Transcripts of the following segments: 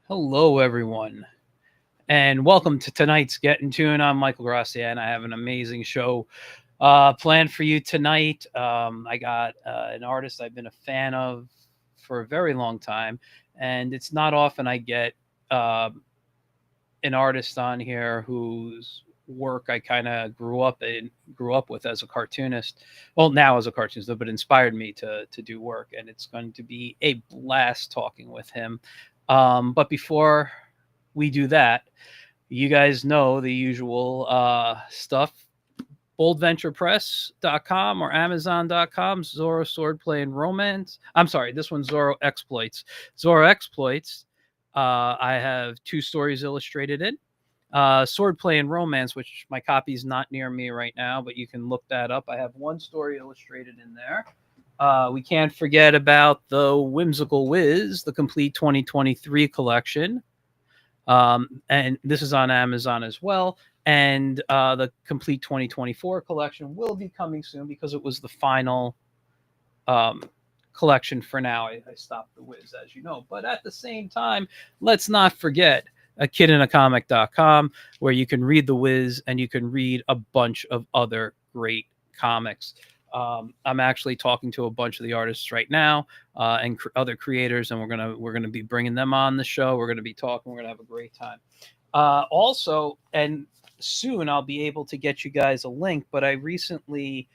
Hello, everyone, and welcome to tonight's Get in Tune. I'm Michael Grassi, and I have an amazing show planned for you tonight. I got an artist I've been a fan of for a very long time, and it's not often I get uh, an artist on here whose work I kind of grew up with as a cartoonist. Well, now as a cartoonist, but inspired me to do work, and it's going to be a blast talking with him. But before we do that, you guys know the usual stuff. BoldVenturePress.com or Amazon.com, Zorro Swordplay and Romance. I'm sorry, this one's Zorro Exploits. Zorro Exploits, I have two stories illustrated in. Swordplay and Romance, which my copy is not near me right now, but you can look that up. I have one story illustrated in there. We can't forget about the Whimsical Whiz, the complete 2023 collection. And this is on Amazon as well. And the complete 2024 collection will be coming soon because it was the final um, collection for now. I stopped the Wiz, as you know. But at the same time, let's not forget akidinacomic.com, where you can read the Wiz and you can read a bunch of other great comics. I'm actually talking to a bunch of the artists right now and other creators, and we're gonna be bringing them on the show. We're gonna be talking. We're gonna have a great time. Also, and soon I'll be able to get you guys a link. But I recently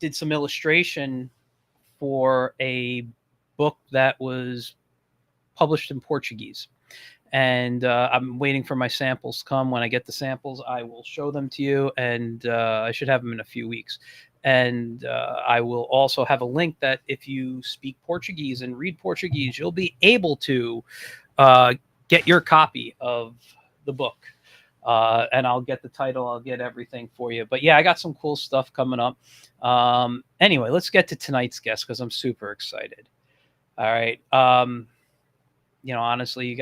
did some illustration for a book that was published in Portuguese. And I'm waiting for my samples to come. When I get the samples, I will show them to you, and I should have them in a few weeks. And I will also have a link that if you speak Portuguese and read Portuguese, you'll be able to uh, get your copy of the book. And I'll get the title, I'll get everything for you. But yeah, I got some cool stuff coming up. Anyway, let's get to tonight's guest because I'm super excited. All right. Honestly, you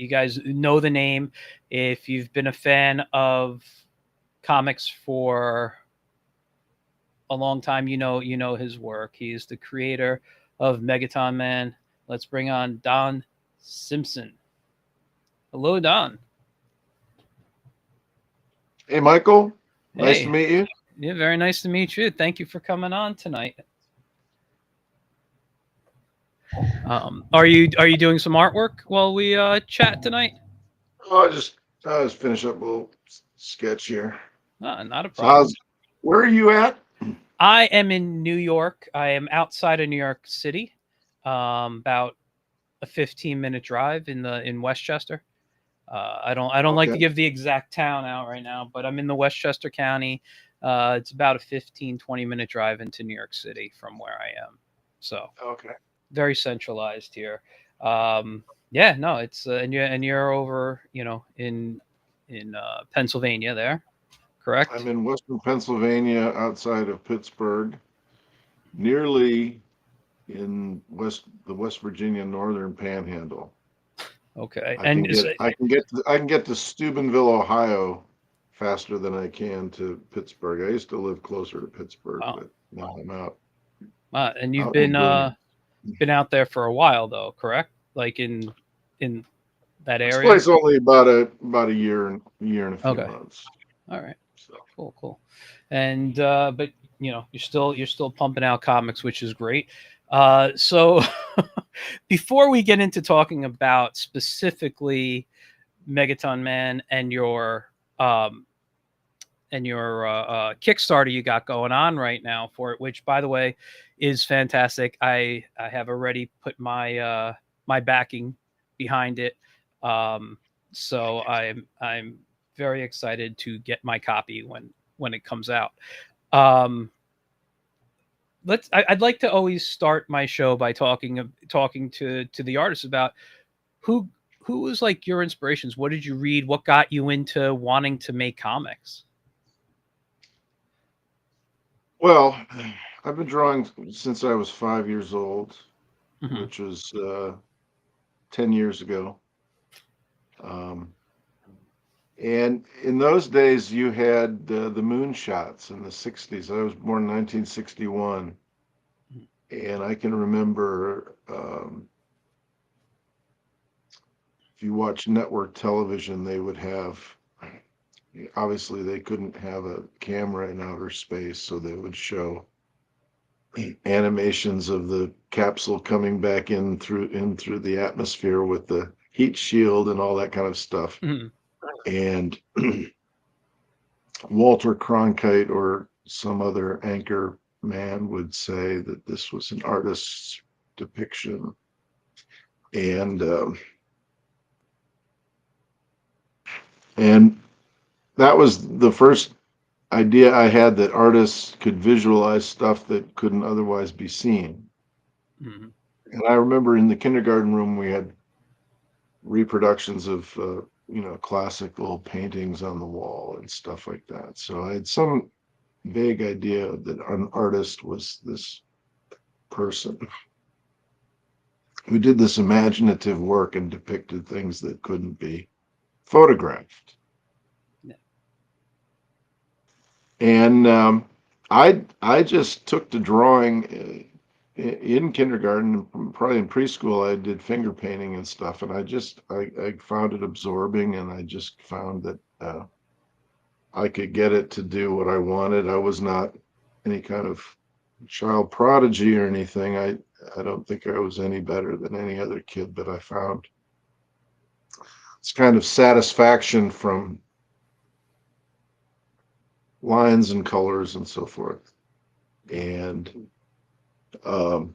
guys know the name. If you've been a fan of comics for a long time, you know his work. He's the creator of Megaton Man. Let's bring on Don Simpson. Hello, Don. Hey, Michael. Nice to Hey, meet you. yeah, very nice to meet you. Thank you for coming on tonight. Are you doing some artwork while we chat tonight? I just finished up a little sketch here. Not a So how's problem. where are you at? I am in New York. I am outside of New York City, about a 15-minute drive in Westchester. I don't like Okay. to give the exact town out right now, but I'm in the Westchester County. It's about a 15-20 minute drive into New York City from where I am. So Okay. very centralized here. Yeah, no, it's and you're over, in Pennsylvania there, correct? I'm in Western Pennsylvania outside of Pittsburgh, nearly in the West Virginia northern panhandle. Okay, I and can get to Steubenville, Ohio faster than I can to Pittsburgh. I used to live closer to Pittsburgh, oh, but now I'm and you've out in the boonies. been out there for a while though, correct? Like in that This area. place only about a year and a few Okay, months. all right, So cool. And but you're still pumping out comics, which is great. So before we get into talking about specifically Megaton Man um, and your Kickstarter you got going on right now for it, which by the way is fantastic. I have already put my backing behind it, um, so I'm very excited to get my copy when it comes out. Um, I'd like to always start my show by talking to the artists about who who was like your inspirations. What did you read? What got you into wanting to make comics? well, I've been drawing since I was 5 years old, Hmm. which was 10 years ago. Um, and in those days, you had the moonshots in the '60s. I was born in 1961, and I can remember if you watch network television, they would have, obviously they couldn't have a camera in outer space, so they would show animations of the capsule coming back in through the atmosphere with the heat shield and all that kind of stuff. Mhm. And Walter Cronkite or some other anchor man would say that this was an artist's depiction. And and that was the first idea I had, that artists could visualize stuff that couldn't otherwise be seen. Mhm. And I remember in the kindergarten room we had reproductions of classical paintings on the wall and stuff like that. So I had some vague idea that an artist was this person who did this imaginative work and depicted things that couldn't be photographed. Yeah. And I just took to drawing in kindergarten, probably in preschool. I did finger painting and stuff, and I found it absorbing, and I just found that I could get it to do what I wanted. I was not any kind of child prodigy or anything. I don't think I was any better than any other kid, but I found this kind of satisfaction from lines and colors and so forth. And um,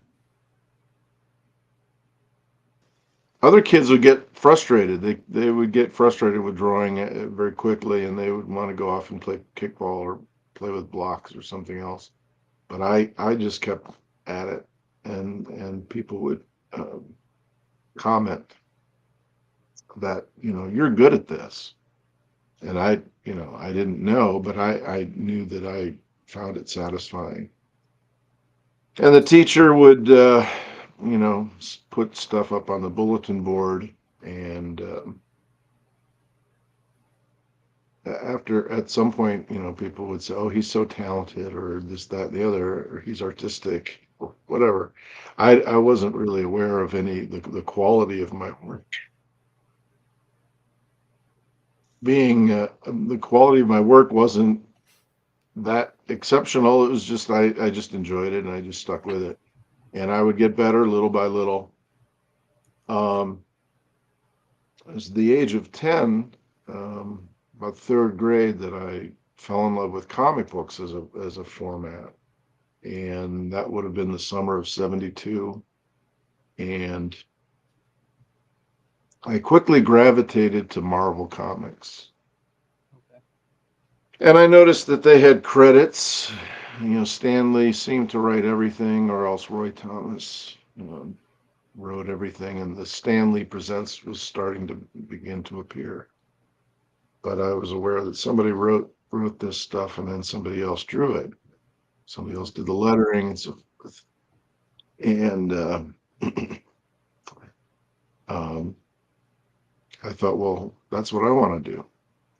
other kids would get frustrated. They would get frustrated with drawing very quickly, and they would want to go off and play kickball or play with blocks or something else. But I just kept at it, and people would um, comment that, you're good at this. And I didn't know, but I knew that I found it satisfying. And the teacher would, put stuff up on the bulletin board. And after, at some point, people would say, "Oh, he's so talented," or this, that, and the other, or he's artistic, or whatever. I wasn't really aware of the quality of my work being the quality of my work wasn't that exceptional. It was just I just enjoyed it, and I just stuck with it, and I would get better little by little. Um, as the age of 10, about third grade, that I fell in love with comic books as a format, and that would have been the summer of '72, and I quickly gravitated to Marvel Comics. Okay. And I noticed that they had credits. Stan Lee seemed to write everything, or else Roy Thomas wrote everything, and the Stan Lee Presents was starting to begin to appear. But I was aware that somebody wrote this stuff, and then somebody else drew it. Somebody else did the lettering and so forth. And um, I thought, well, that's what I want to do.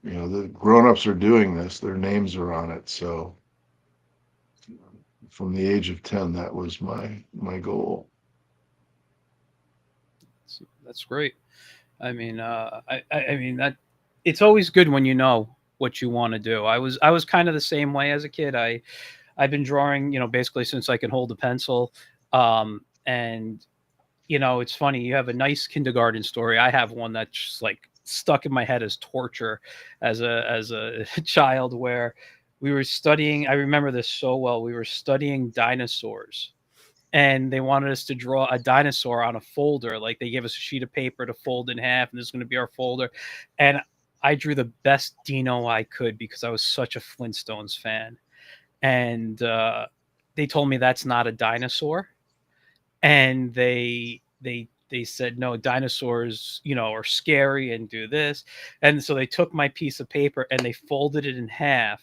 The grown-ups are doing this; their names are on it. So from the age of 10, that was my goal. That's great. I mean that it's always good when you know what you want to do. I was kind of the same way as a kid. I've been drawing, basically since I can hold a pencil. And it's funny. You have a nice kindergarten story. I have one that's just like stuck in my head as torture as a child, where we were studying. I remember this so well. We were studying dinosaurs, and they wanted us to draw a dinosaur on a folder. Like, they gave us a sheet of paper to fold in half, and this is going to be our folder. And I drew the best dino I could because I was such a Flintstones fan. And they told me that's not a dinosaur, and they said no, dinosaurs are scary and do this. And so they took my piece of paper and they folded it in half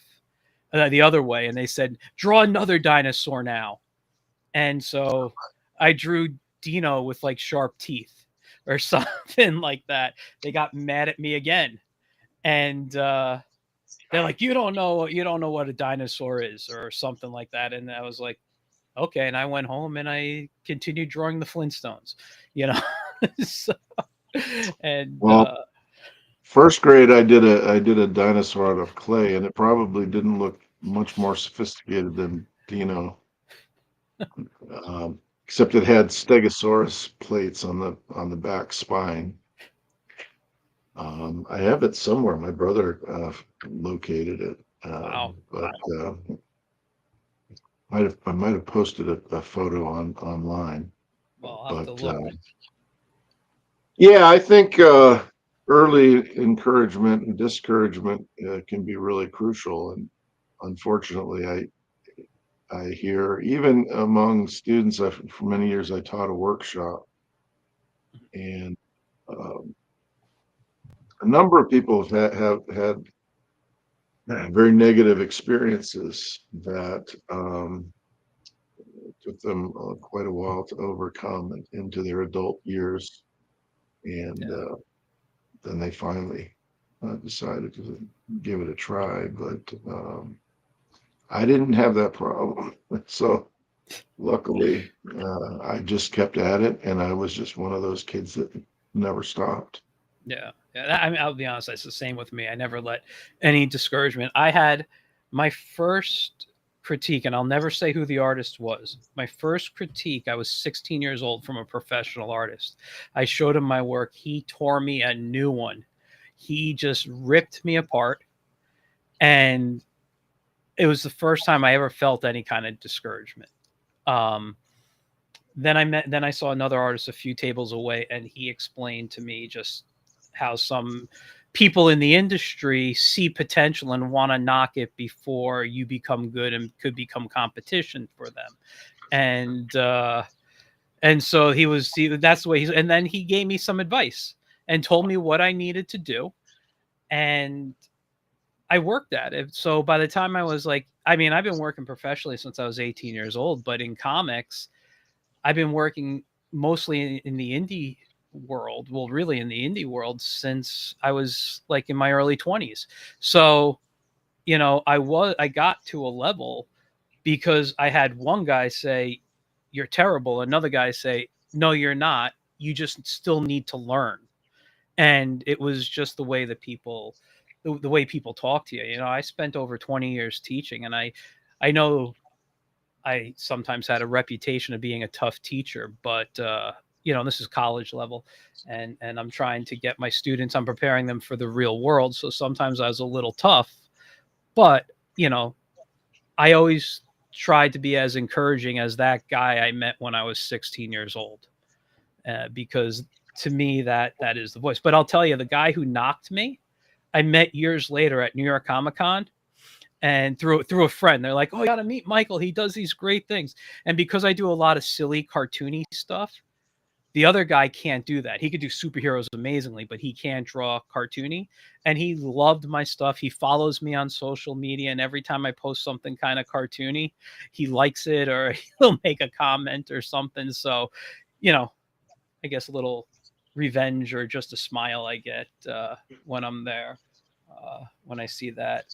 the other way, and they said, draw another dinosaur now. And so I drew Dino with like sharp teeth or something like that. They got mad at me again, and they're like, "You don't know what a dinosaur is," or something like that. And I was like, "Okay." And I went home and I continued drawing the Flintstones. You know, so, And Well, first grade, I did a dinosaur out of clay, and it probably didn't look much more sophisticated than Dino, except it had Stegosaurus plates on the back spine. I have it somewhere. My brother located it, wow. but I might have posted a photo online. Well, I'll have to But look. yeah, I think early encouragement and discouragement can be really crucial. And unfortunately, I hear even among students. For many years, I taught a workshop, and um, a number of people have had very negative experiences that took them quite a while to overcome into their adult years, and Yeah. then they finally decided to give it a try. But I didn't have that problem, so luckily I just kept at it, and I was just one of those kids that never stopped. Yeah. Yeah. I mean, I'll be honest, it's the same with me. I never let any discouragement. I had my first critique, and I'll never say who the artist was. My first critique, I was 16 years old, from a professional artist. I showed him my work. He tore me a new one. He just ripped me apart. And it was the first time I ever felt any kind of discouragement. Um, then I saw another artist a few tables away, and he explained to me just how some people in the industry see potential and want to knock it before you become good and could become competition for them. And so that's the way and then he gave me some advice and told me what I needed to do, and I worked at it. So by the time I was like, I mean, I've been working professionally since I was 18 years old, but in comics I've been working mostly in the indie world. Well, really in the indie world since I was like in my early 20s. So, I got to a level because I had one guy say, "You're terrible." Another guy say, "No, you're not. You just still need to learn." And it was just the way that the way people talk to you. I spent over 20 years teaching, and I know I sometimes had a reputation of being a tough teacher, but this is college level, and I'm trying to get my students. I'm preparing them for the real world, so sometimes I was a little tough, but you know, I always tried to be as encouraging as that guy I met when I was 16 years old, because to me that is the voice. But I'll tell you, the guy who knocked me, I met years later at New York Comic Con, and through a friend. They're like, "Oh, you got to meet Michael. He does these great things." And because I do a lot of silly cartoony stuff, the other guy can't do that. He could do superheroes amazingly, but he can't draw cartoony. And he loved my stuff. He follows me on social media, and every time I post something kind of cartoony, he likes it, or he'll make a comment or something. So, you know, I guess a little revenge or just a smile I get when I'm there, when I see that.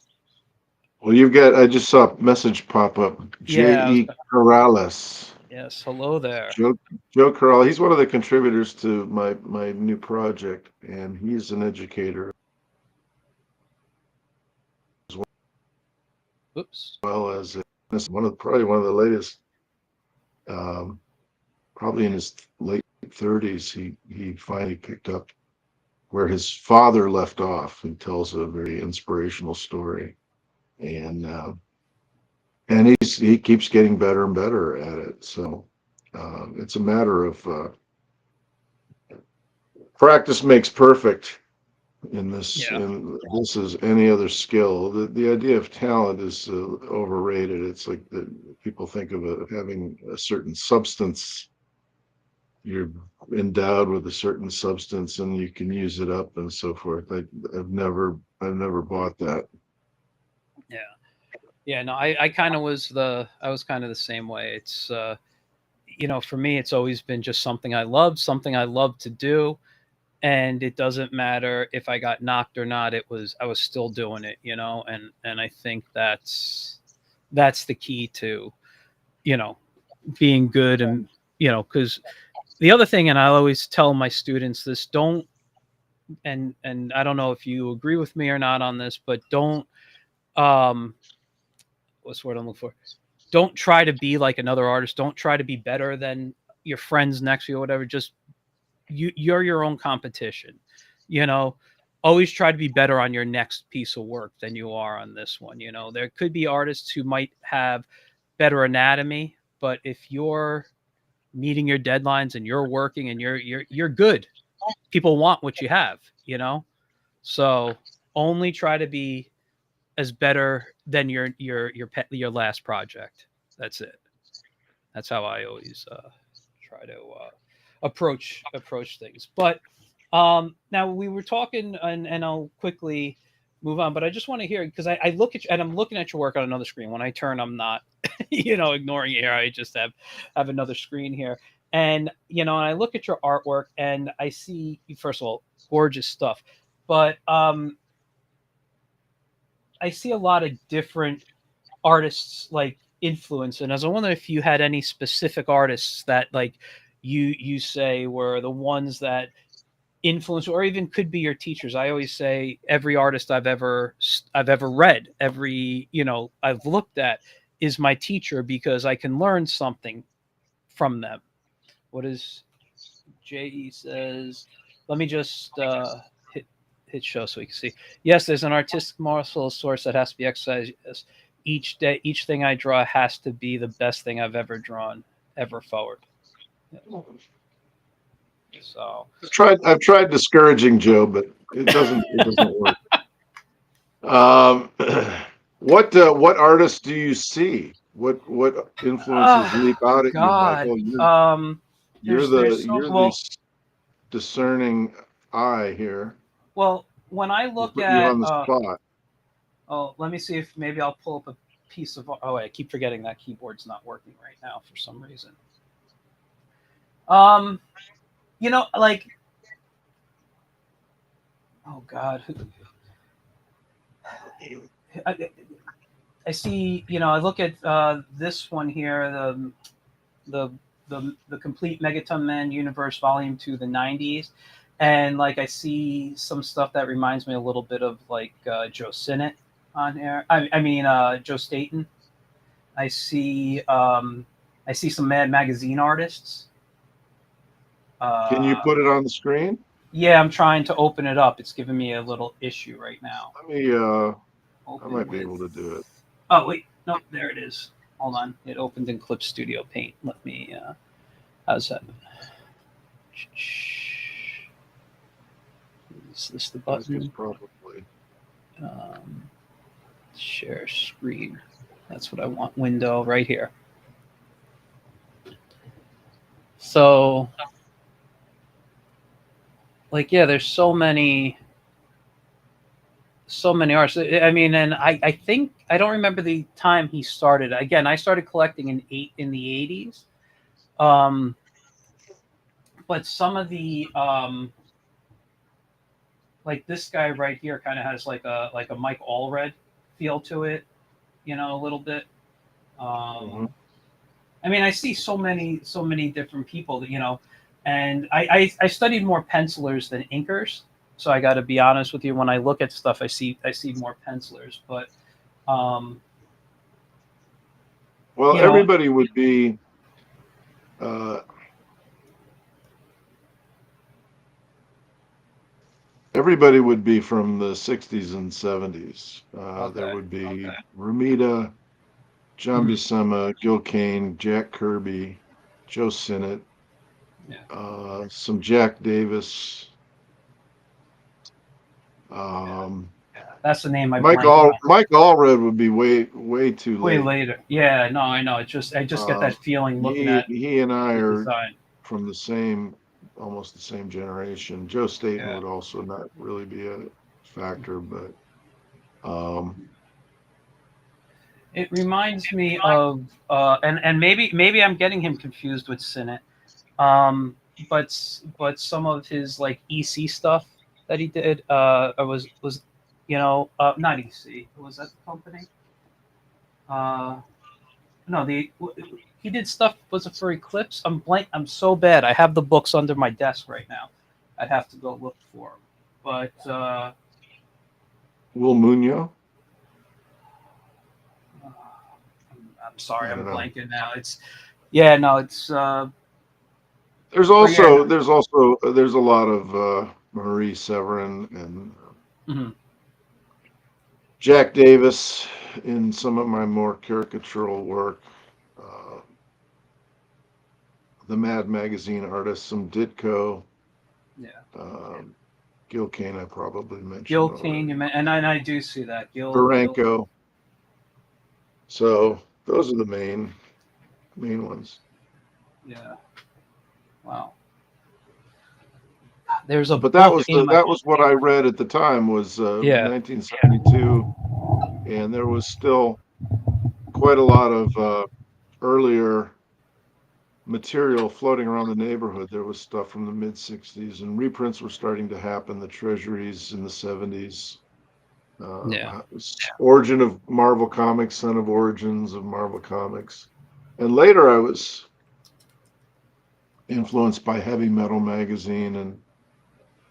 Well, I just saw a message pop up. Yeah. J.E. Corrales. Yes. Hello there. Joe, Joe Corral. He's one of the contributors to my new project, and he's an educator as Oops. well as probably one of the latest. Um, Probably in his late 30s, he finally picked up where his father left off and tells a very inspirational story. And he keeps getting better and better at it. So it's a matter of practice makes perfect in this. Yeah. In this is any other skill. The idea of talent is overrated. It's like people think of having a certain substance. You're endowed with a certain substance and you can use it up and so forth. I've never bought that. Yeah. Yeah. No, I kind of I was kind of the same way. It's, for me, it's always been just something I love to do. And it doesn't matter if I got knocked or not. I was still doing it, and I think that's the key to, you know, being good. And, because the other thing, and I always tell my students this, don't, and I don't know if you agree with me or not on this, but don't, what's the word I'm looking for? Don't try to be like another artist. Don't try to be better than your friends next to you or whatever. Just you're your own competition. You know, always try to be better on your next piece of work than you are on this one. You know, there could be artists who might have better anatomy, but if you're meeting your deadlines and you're working and you're good, people want what you have, you know? So only try to be as better than your last project. That's it. That's how I always try to approach things. But now we were talking, and I'll quickly move on. But I just want to hear, because I look at you, and I'm looking at your work on another screen. When I turn, I'm not, ignoring you here. I just have another screen here, and and I look at your artwork, and I see, first of all, gorgeous stuff, but I see a lot of different artists like influence, and I was wondering if you had any specific artists that like you say were the ones that influence, or even could be your teachers. I always say every artist I've ever read, every I've looked at, is my teacher, because I can learn something from them. What is JE says? Let me just hit show so we can see. Yes, there's an artistic moral source that has to be exercised. Yes. Each day, each thing I draw has to be the best thing I've ever drawn, ever forward. Yeah. So I've tried discouraging Joe, but it doesn't work. What artists do you see? What influences leap out at you like, God. oh, you're There's the discerning eye here. Well, when I We'll look put you at on the spot. oh, let me see if maybe I'll pull up a piece of, oh wait, I keep forgetting that keyboard's not working right now for some reason. Like, oh God, I see. I look at this one here, the the complete Megaton Man universe, volume 2, the '90s, and like I see some stuff that reminds me a little bit of like Joe Sinnott on here. I mean Joe Staten. I see some Mad Magazine artists. Can you put it on the screen? Yeah, I'm trying to open it up. It's giving me a little issue right now. Let me. I Open might be with. able to do it. Oh wait, no, there it is. Hold on, it opened in Clip Studio Paint. Let me. How's that? Is this the button? Probably. Share screen. That's what I want. Window right here. So, like, yeah, there's so many artists. I mean, and I think I don't remember the time he started. Again, I started collecting in the '80s. But some of the like this guy right here kind of has like a Mike Allred feel to it, a little bit. I mean, I see so many different people that and I studied more pencilers than inkers, so I got to be honest with you. When I look at stuff, I see more pencilers, but well, everybody would be. Everybody would be from the '60s and '70s. There would be Romita, John Buscema, Gil Kane, Jack Kirby, Joe Sinnott, some Jack Davis. That's the name. Mike Allred would be way too late. Way later. Yeah, no, I know. I just get that feeling looking at he and I are design. From almost the same generation. Joe Staten would also not really be a factor, but it reminds me of and maybe I'm getting him confused with Sinnott. But some of his like EC stuff that he did was not EC. Was that the company? no, he did stuff. Was it for Eclipse? I'm blank. I'm so bad. I have the books under my desk right now. I'd have to go look for them. But Will Muñoz? I'm sorry, I I'm don't know. blanking now. It's yeah, no, it's There's but yeah, also there's a lot of Marie Severin and mhm. Jack Davis in some of my more caricatural work. Uh, the Mad Magazine artists, some Ditko, Yeah. um, Gil Kane, I probably mentioned Gil Kane, already. and I do see that Gil. Baranko. So those are the main ones. Yeah. Wow. There's a But book in my that was what I read at the time was yeah 1972, and there was still quite a lot of earlier material floating around the neighborhood. There was stuff from the mid 60s, and reprints were starting to happen. The Treasuries in the 70s. yeah Origin of Marvel Comics, Son of Origins of Marvel Comics. And later I was influenced by Heavy Metal Magazine and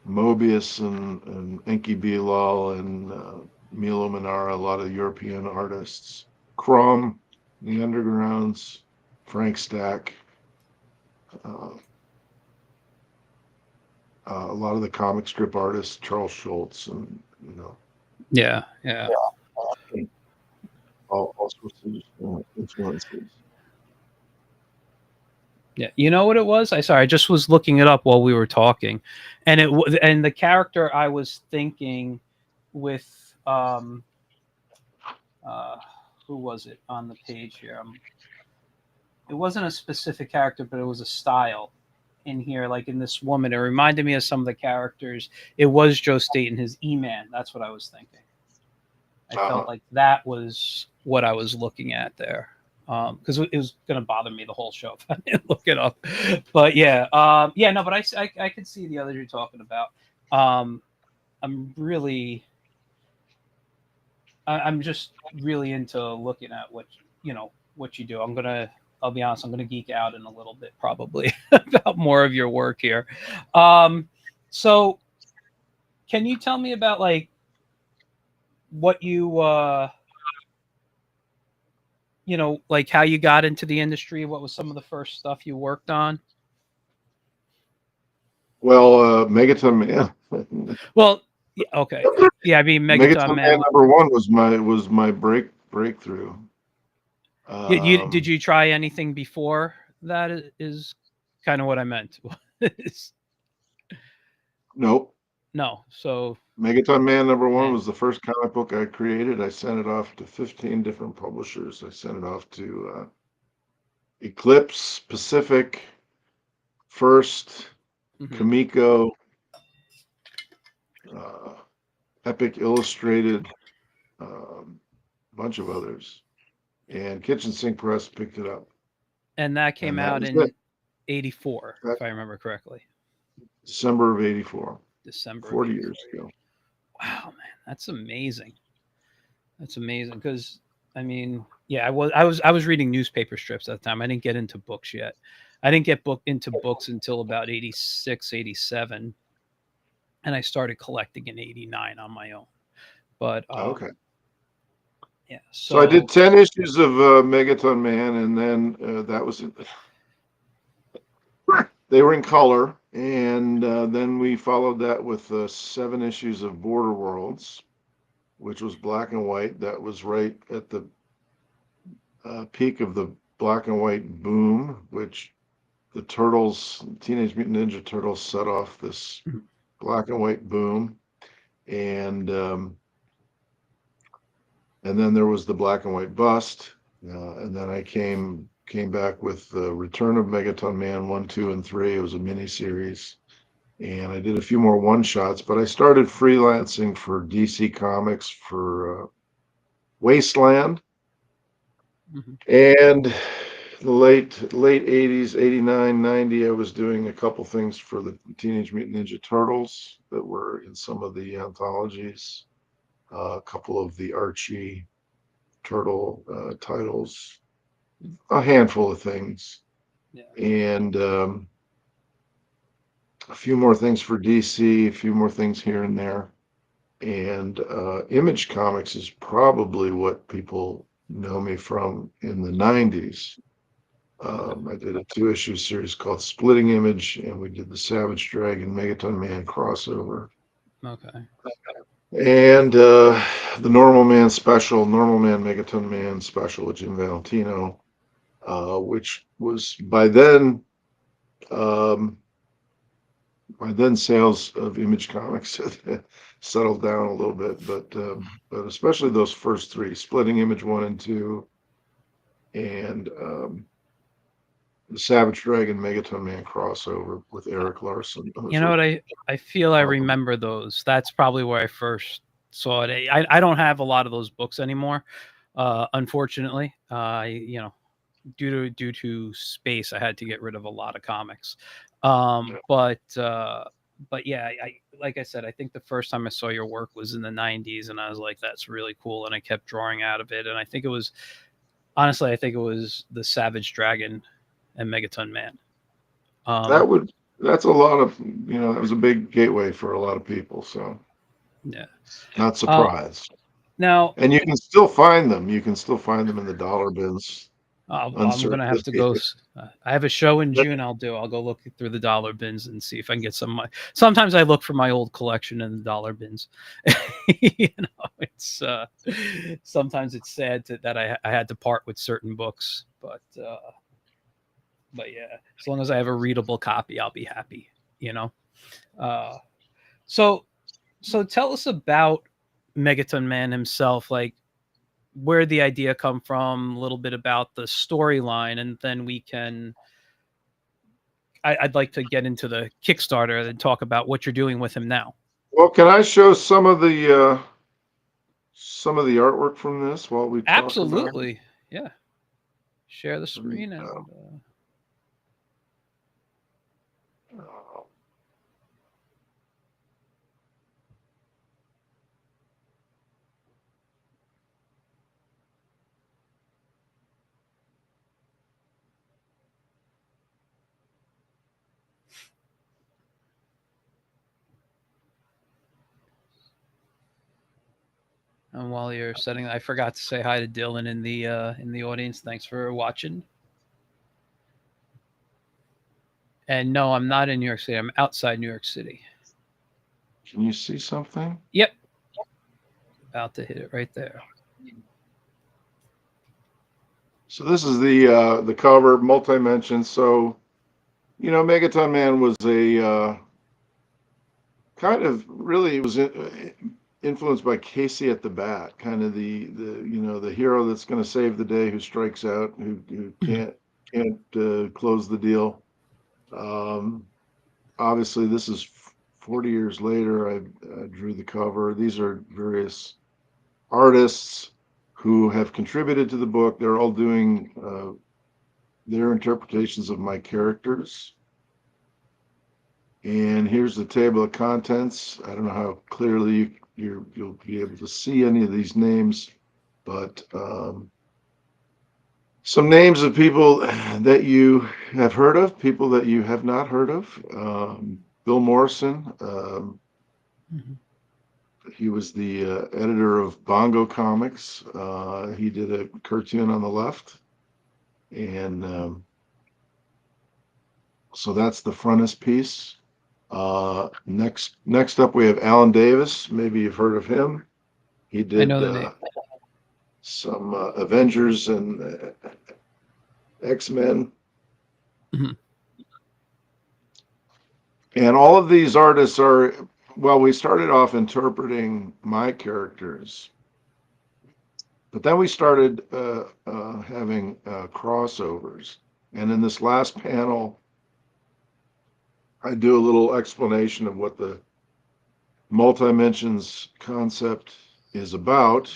Mobius and Enki Bilal and Milo Manara, a lot of European artists. Crom, The Undergrounds, Frank Stack, uh, a lot of the comic strip artists, Charles Schultz, and yeah yeah all sorts of influences. yeah. You know what it was? I just was looking it up while we were talking, and and the character I was thinking with uh who was it on the page here? It wasn't a specific character, but it was a style in here, like in this woman. It reminded me of some of the characters. It was Joe State and his E-Man. That's what I was thinking. I felt Uh, like that was what I was looking at there. Because it was going to bother me the whole show if I didn't look it up. But yeah, yeah, no, but I could see the others you're talking about. Um, I'm really, I'm just really into looking at what what you do. I'll be honest, I'm gonna geek out in a little bit probably about more of your work here. Um, so can you tell me about like what like how you got into the industry? What was some of the first stuff you worked on? well, Megaton Man. Well, yeah, okay, yeah, I mean Megaton Megaton Man. Man #1 was my breakthrough. Yeah, did you try anything before that? Is kind of what I meant. Nope. No, so Megaton Man #1 man, was the first comic book I created. I sent it off to 15 different publishers. I sent it off to Eclipse, Pacific, First, hmm Kamiko, uh, Epic Illustrated, a bunch of others. And Kitchen Sink Press picked it up. and that came And that out was it. in '84, That if I remember correctly. December of '84, December of 40 '84. years ago. Wow, man, that's amazing. That's amazing because I mean, yeah, I was reading newspaper strips at the time. I didn't get into books yet. I didn't get into books until about 86, 87, and I started collecting in '89 on my own. But Okay. yeah, So I did so 10 issues of Megaton Man, and then that was it. They were in color, and then we followed that with 7 issues of Border Worlds, which was black and white. That was right at the peak of the black and white boom, which the Turtles, Teenage Mutant Ninja Turtles, set off this black and white boom, and then there was the black and white bust, and then I came back with the Return of Megaton Man 1, 2, and 3. It was a mini series, and I did a few more one shots. But I started freelancing for DC Comics for Wasteland, mhm. and the late 80s, 89, 90. I was doing a couple things for the Teenage Mutant Ninja Turtles that were in some of the anthologies, a couple of the Archie Turtle titles. a handful of things, Yeah. and a few more things for DC, a few more things here and there. And Image Comics is probably what people know me from in the 90s. Okay. I did a 2-issue series called Splitting Image, and we did the Savage Dragon Megaton Man crossover. Okay. And the Normal Man special, Normal Man Megaton Man special with Jim Valentino, which was um, by then sales of Image Comics had settled down a little bit, but especially those first three, Splitting Image 1 and 2, and the Savage Dragon Megaton Man crossover with Eric Larson. You Those know are what? I feel I probably, remember those. That's probably where I first saw it. I don't have a lot of those books anymore, unfortunately. Due to space, I had to get rid of a lot of comics. But yeah, I like I said, I think the first time I saw your work was in the '90s, and I was like, that's really cool, and I kept drawing out of it, and I think it was honestly, I think it was the Savage Dragon and Megaton Man. Um, that would that's a lot of, that was a big gateway for a lot of people, so yeah. not Uh, surprised. now And you can still find them. You can still find them in the dollar bins, I'm gonna have to go. uncirculated. I have a show in June. I'll go look through the dollar bins and see if I can get some of my. Sometimes I look for my old collection in the dollar bins. It's sometimes it's sad that I had to part with certain books, but yeah, as long as I have a readable copy, I'll be happy. You know. Uh, so so tell us about Megaton Man himself. Like, where the idea come from, a little bit about the storyline, and then we can. I'd like to get into the Kickstarter and talk about what you're doing with him now. Well, can I show some of the artwork from this while we talk about it? Absolutely, yeah. Share the Let me, screen and uh, and while you're setting, I forgot to say hi to Dylan in the audience. Thanks for watching. And no, I'm not in New York City. I'm outside New York City. can you see something? Yep, about to hit it right there. So this is the cover, Multimensions. So Megaton Man was a kind of really was influenced by Casey at the Bat, kind of the hero that's going to save the day, who strikes out, who can't close the deal. Um, Obviously, this is 40 years later. I drew the cover. These are various artists who have contributed to the book. They're all doing their interpretations of my characters. And here's the table of contents. I don't know how clearly you'll be able to see any of these names, but some names of people that you have heard of, people that you have not heard of. Bill Morrison. Mhm. He was the editor of Bongo Comics. He did a cartoon on the left, and so that's the frontispiece. Next up, we have Alan Davis. Maybe you've heard of him. He I did know the name. some Avengers and X-Men. Mhm. And all of these artists are, well, we started off interpreting my characters, but then we started having crossovers. And in this last panel, I do a little explanation of what the multimensions concept is about.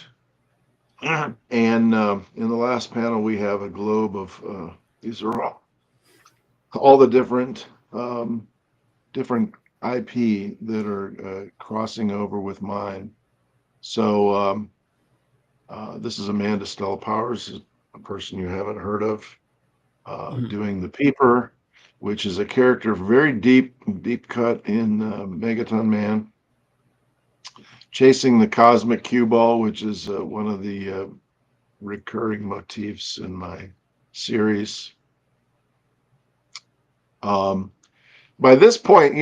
And in the last panel, we have a globe of these are all the different IP that are crossing over with mine. So this is Amanda Stella Powers, a person you haven't heard of, Mhm. doing the Peeper, which is a character very deep cut in Megaton Man, chasing the cosmic cue ball, which is one of the recurring motifs in my series. By this point,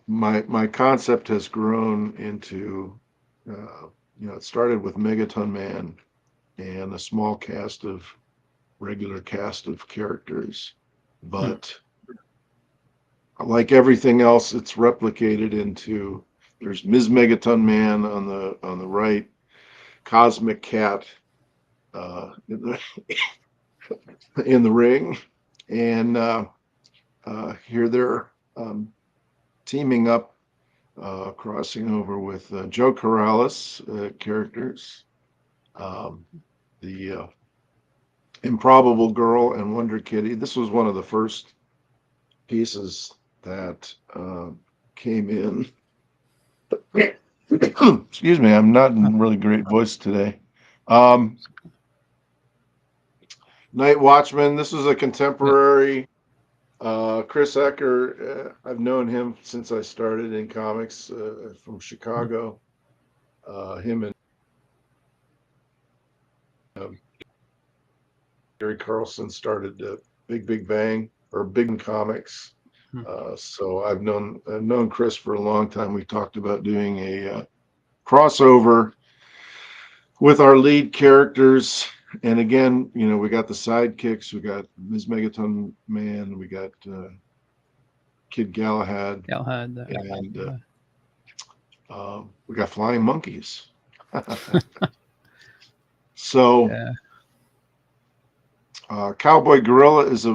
my concept has grown into, it started with Megaton Man and a small regular cast of characters, but like everything else, it's replicated into. There's Ms. Megaton Man on the right, Cosmic Cat in the ring, and here they're teaming up, crossing over with Joe Corrales characters, the Improbable Girl and Wonder Kitty. This was one of the first pieces that came in. Excuse me, I'm not in really great voice today. Night Watchman. This is a contemporary. Chris Ecker, I've known him since I started in comics from Chicago. Him and Gary Carlson started Big Bang or Big Comics. So I've known Chris for a long time. We talked about doing a crossover with our lead characters. And again, we got the sidekicks. We got Ms. Megaton Man. We got Kid Galahad. And we got flying monkeys. So yeah. Cowboy Gorilla is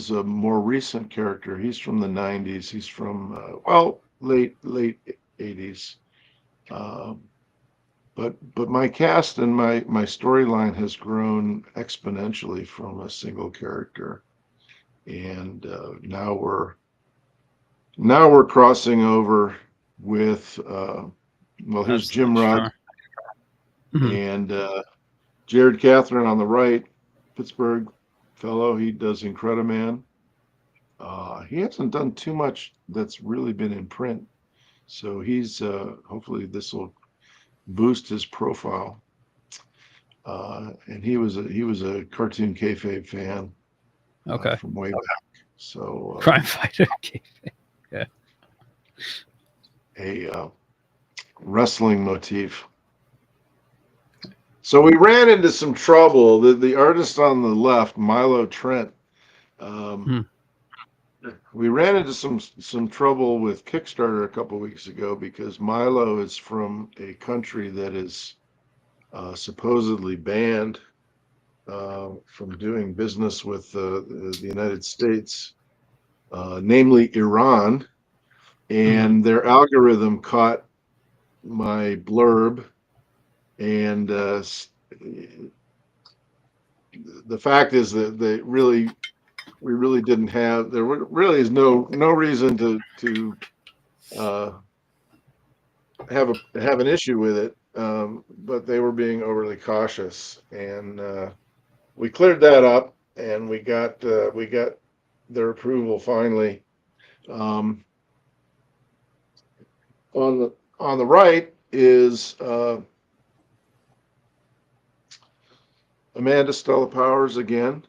a more recent character. He's from the 90s. He's from late 80s. But my cast and my storyline has grown exponentially from a single character, and now we're crossing over with here's Jim Rod and Jared Catherine on the right, Pittsburgh fellow. He does Incrediman. He hasn't done too much that's really been in print, so he's hopefully this will boost his profile. And he was a cartoon kayfabe fan. Okay. From way back. So Crime Fighter. Yeah. A wrestling motif. So we ran into some trouble. The artist on the left, Milo Trent, we ran into some trouble with Kickstarter a couple weeks ago because Milo is from a country that is supposedly banned from doing business with the United States, namely Iran, and their algorithm caught my blurb, and the fact is that we really didn't have. There really is no reason to have an issue with it, but they were being overly cautious, and we cleared that up, and we got their approval finally. On the right is Amanda Stella Powers again.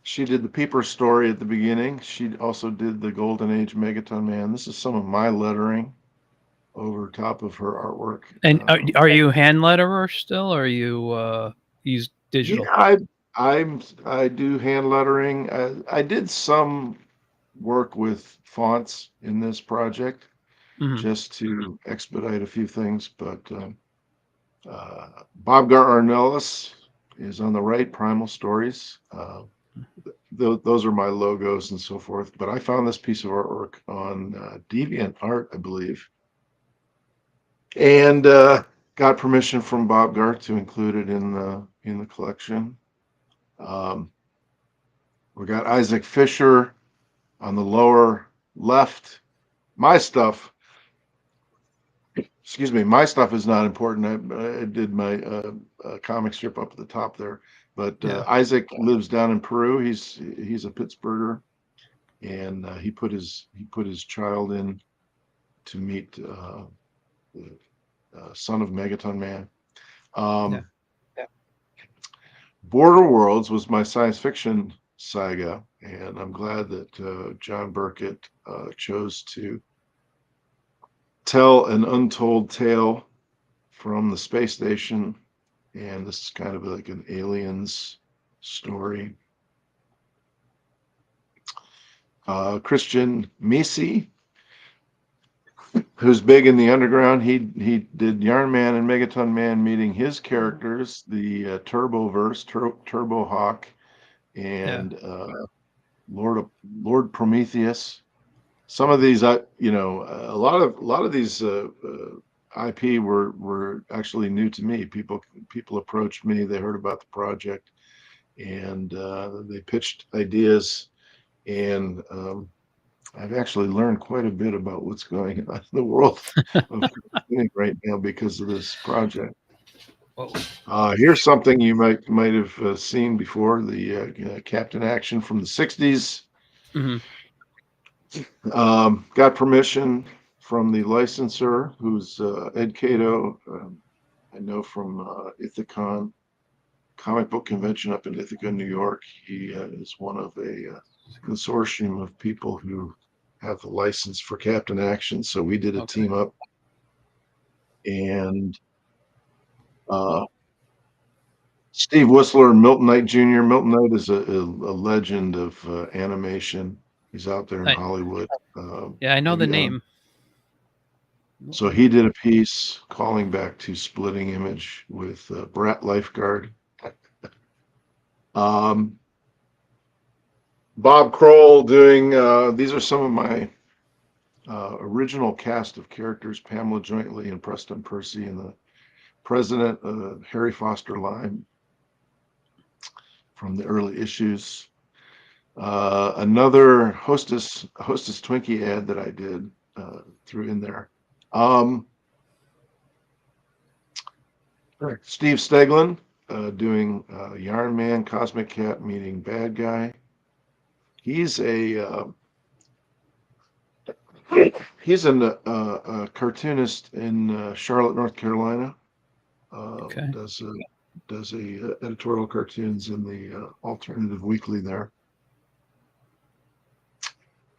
She did the Peeper story at the beginning. She also did the Golden Age Megaton Man. This is some of my lettering over top of her artwork. And are you hand letterer still, or are you use digital? Yeah, I do hand lettering. I did some work with fonts in this project just to expedite a few things, but Bob Arnellis is on the right, Primal Stories. Those are my logos and so forth, but I found this piece of artwork on DeviantArt, I believe, and got permission from Bob Gar to include it in the collection. We got Isaac Fisher on the lower left. My stuff is not important. I did my comic strip up at the top there. But Yeah. Isaac lives down in Peru. He's a Pittsburgher, and he put his child in to meet the son of Megaton Man. Yeah. Border Worlds was my science fiction saga, and I'm glad that John Burkett chose to tell an untold tale from the space station, and this is kind of like an aliens story. Christian Misi, who's big in the underground, he did Yarn Man and Megaton Man meeting his characters, the Turboverse, Turbo Hawk, and Lord Prometheus. Some of these, a lot of these IP were actually new to me. People approached me, they heard about the project, and they pitched ideas, and I've actually learned quite a bit about what's going on in the world of cartooning right now because of this project. Here's something you might have seen before: the Captain Action from the '60s. Mm-hmm. Got permission from the licensor, who's Ed Cato. I know from Ithacon comic book convention up in Ithaca, New York. He is one of a consortium of people who have the license for Captain Action. So we did a team up, and Steve Whistler and Milton Knight Jr. Milton Knight is a legend of animation. He's out there in Hollywood. Yeah, I know the name. So he did a piece calling back to Splitting Image with Brat Lifeguard. Bob Kroll doing, these are some of my original cast of characters: Pamela Jointly and Preston Percy, and the president, Harry Foster Lime, from the early issues. Another Hostess Twinkie ad that I did threw in there. Steve Steglin doing Yarn Man, Cosmic Cat meeting Bad Guy. He's a cartoonist in Charlotte, North Carolina. Does editorial cartoons in the alternative weekly there.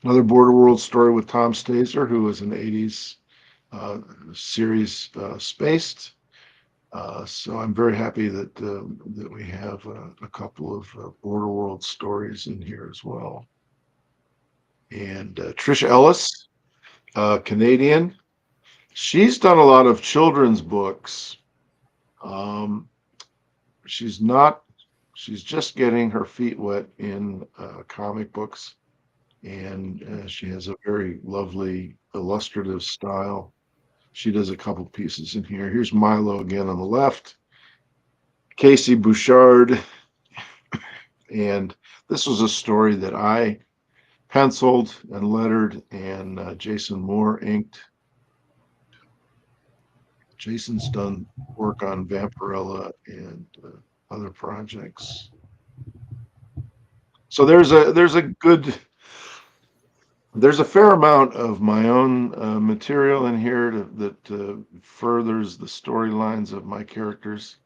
Another Border World story with Tom Stazer, who was an '80s series Spaced. So I'm very happy that we have a couple of Border World stories in here as well. And Trish Ellis, Canadian. She's done a lot of children's books. She's just getting her feet wet in comic books, and she has a very lovely illustrative style. She does a couple pieces in here. Here's Milo again on the left, Casey Bouchard, and this was a story that I penciled and lettered, and Jason Moore inked. Jason's done work on Vampirella and other projects. So there's a fair amount of my own material in here that furthers the storylines of my characters.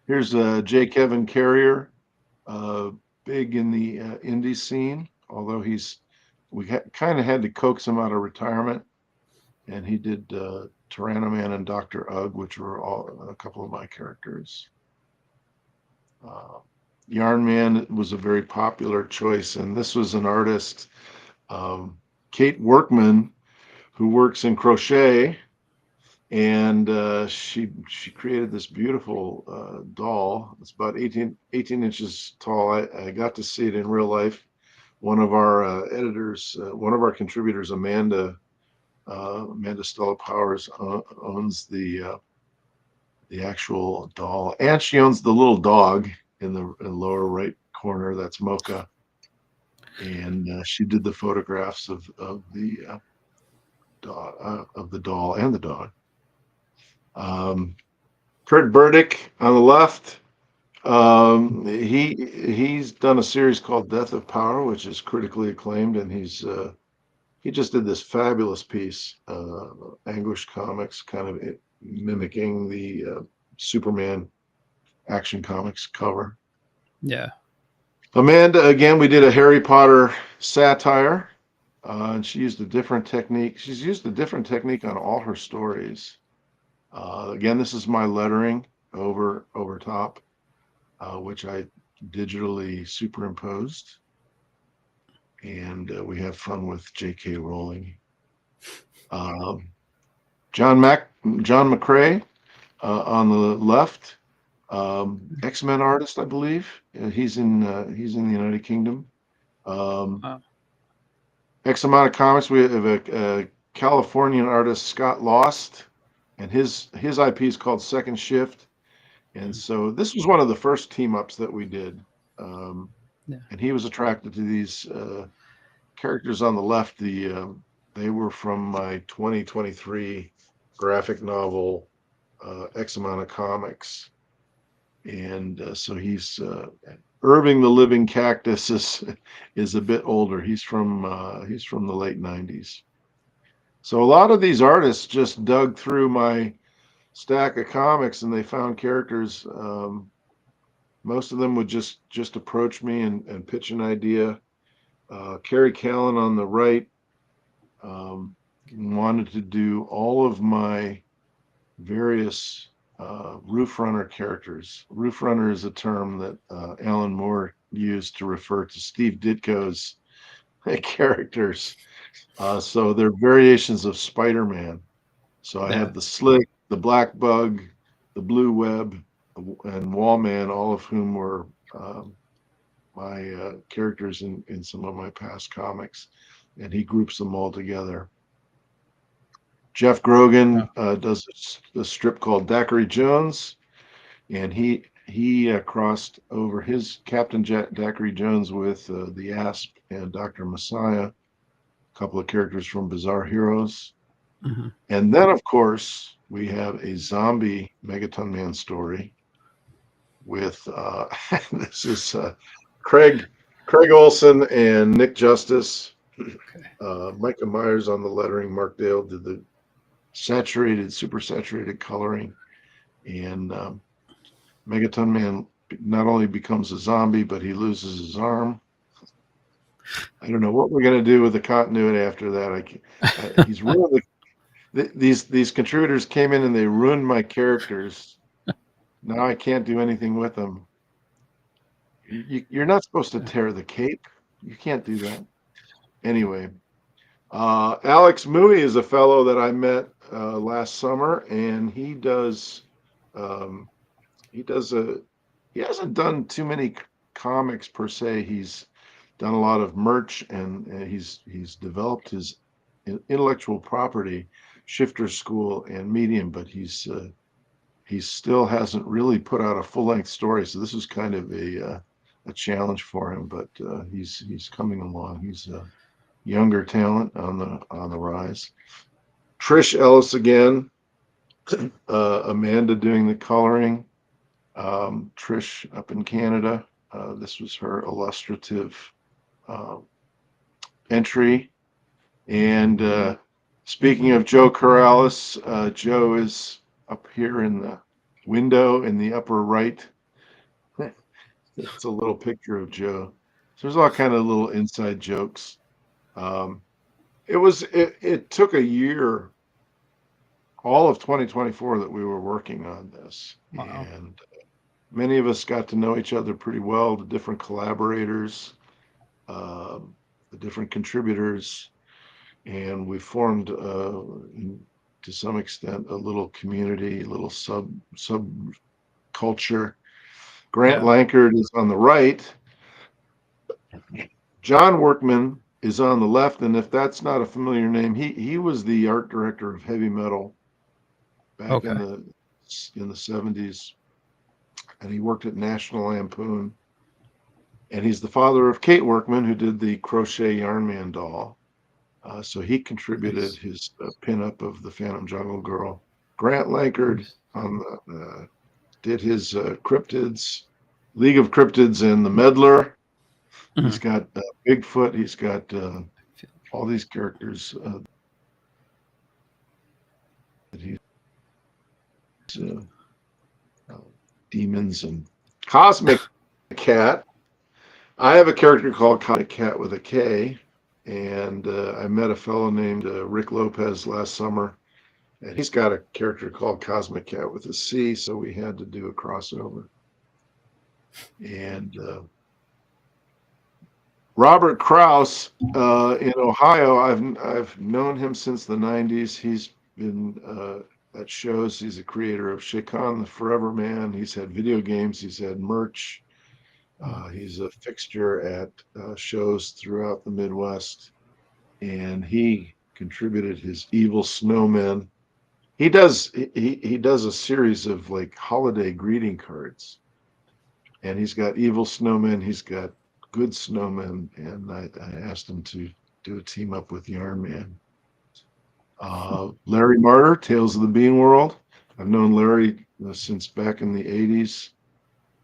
Here's J. Kevin Carrier, big in the indie scene, although we kind of had to coax him out of retirement, and he did Tyranno Man and Dr. Ugg, which were a couple of my characters. Yarn Man was a very popular choice, and this was an artist, Kate Workman, who works in crochet, and she created this beautiful doll. It's about 18 inches tall. I got to see it in real life. One of our editors, one of our contributors, Amanda Stella Powers, owns the actual doll, and she owns the little dog in the lower right corner. That's Mocha, and she did the photographs of the doll and the dog. Kurt Burdick on the left. He's done a series called Death of Power, which is critically acclaimed, and he just did this fabulous piece, Anguish Comics, kind of mimicking the Superman Action Comics cover. Yeah. Amanda, again, we did a Harry Potter satire, and she used a different technique. She's used a different technique on all her stories. Again, this is my lettering over top, which I digitally superimposed, and we have fun with J.K. Rowling. John McCrae on the left, X-Men artist, I believe. He's in the United Kingdom. X amount of comics. We have a Californian artist, Scott Lost, and his IP is called Second Shift. And so this was one of the first team ups that we did. And he was attracted to these characters on the left. They were from my 2023 graphic novel, X amount of comics. And so he's Irving the Living Cactus is a bit older. He's from the late 90s. So a lot of these artists just dug through my stack of comics and they found characters. Most of them would just approach me and pitch an idea. Kerry Callan on the right wanted to do all of my various Roof Runner characters. Roof Runner is a term that Alan Moore used to refer to Steve Ditko's characters. So they're variations of Spider-Man. So I have the Slick, the Black Bug, the Blue Web, and Wallman, all of whom were my characters in some of my past comics, and he groups them all together. Jeff Grogan does a strip called Daiquiri Jones, and he crossed over his Captain Daiquiri Jones with the Asp and Dr. Messiah, a couple of characters from Bizarre Heroes. Mm-hmm. And then, of course, we have a zombie Megaton Man story with this is Craig Olson and Nick Justice. Micah Myers on the lettering. Mark Dale did the super saturated coloring, and Megaton Man not only becomes a zombie, but he loses his arm. I don't know what we're going to do with the continuity after that. He's ruined these contributors came in and they ruined my characters. Now I can't do anything with them. You're not supposed to tear the cape. You can't do that. Anyway, Alex Mui is a fellow that I met last summer, and he hasn't done too many comics per se. He's done a lot of merch, and he's developed his intellectual property, Shifter School and Medium, but he still hasn't really put out a full-length story. So this is kind of a challenge for him, but he's coming along. He's a younger talent on the rise. Trish Ellis again, Amanda doing the coloring. Trish up in Canada. This was her illustrative entry. And speaking of Joe Corrales, Joe is up here in the window in the upper right. It's a little picture of Joe. So there's all kind of little inside jokes. It took a year, all of 2024, that we were working on this. Wow. And many of us got to know each other pretty well, the different collaborators, the different contributors, and we formed, to some extent, a little community, a little sub culture. Grant Lankard is on the right. John Workman is on the left, and if that's not a familiar name, he was the art director of Heavy Metal back in the 70s, and he worked at National Lampoon. And he's the father of Kate Workman, who did the Crochet Yarn Man doll. So he contributed his pinup of the Phantom Jungle Girl. Grant Lankard on did his cryptids, League of Cryptids, and the Meddler. He's Mhm. got Bigfoot. He's got all these characters that he's uh, uh, demons and Cosmic Cat. I have a character called Cosmic Cat with a K, and I met a fellow named Rick Lopez last summer, and he's got a character called Cosmic Cat with a C, so we had to do a crossover. And Robert Krause in Ohio, I've known him since the '90s. He's been at shows. He's a creator of Shakon the Forever Man. He's had video games. He's had merch. He's a fixture at shows throughout the Midwest, and he contributed his Evil Snowmen. He does a series of like holiday greeting cards, and he's got Evil Snowmen. He's got Good Snowmen, and I asked him to do a team up with Yarn Man. Larry Martyr, Tales of the Bean World. I've known Larry since back in the '80s.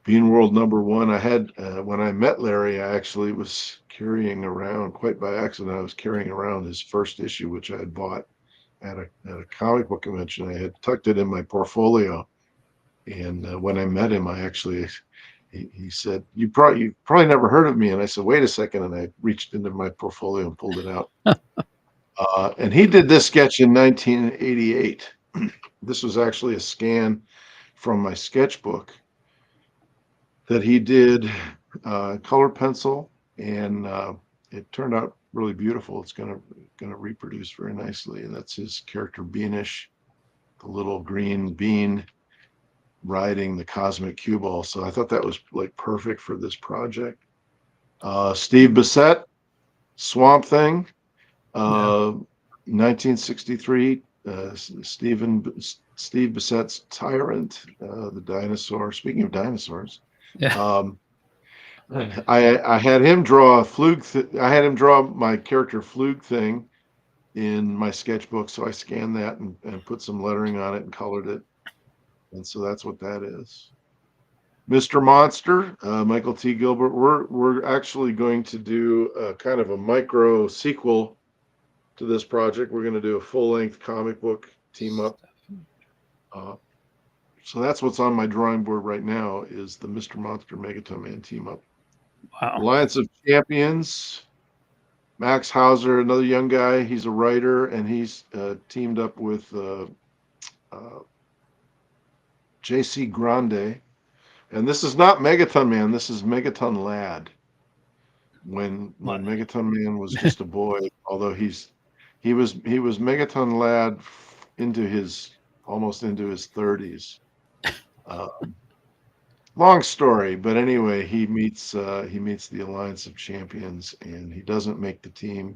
Bean World #1. I had when I met Larry, I actually was carrying around, quite by accident, I was carrying around his first issue, which I had bought at a comic book convention. I had tucked it in my portfolio, and when I met him, I actually he said, you probably never heard of me," and I said, "Wait a second," and I reached into my portfolio and pulled it out. And he did this sketch in 1988. This was actually a scan from my sketchbook that he did color pencil, and it turned out really beautiful. It's gonna reproduce very nicely. And that's his character Beanish, the little green bean riding the cosmic cue ball. So I thought that was like perfect for this project. Steve Bissett, Swamp Thing, Yeah. 1963. Steve Bissett's Tyrant, the dinosaur. Speaking of dinosaurs, Yeah. um, I had him draw a Flug. I had him draw my character Flug Thing in my sketchbook, so I scanned that and put some lettering on it and colored it, and so that's what that is. Mr. Monster, Michael T. Gilbert. We're actually going to do a kind of a micro sequel to this project. We're going to do a full length comic book team up. So that's what's on my drawing board right now is the Mr. Monster Megaton Man team up. Wow. Alliance of Champions. Max Hauser, another young guy. He's a writer, and he's teamed up with J.C. Grande. And this is not Megaton Man. This is Megaton Lad. When Megaton Man was just a boy, although he was Megaton Lad into his almost into his 30s. Uh, Long story, but anyway, he meets the Alliance of Champions, and he doesn't make the team.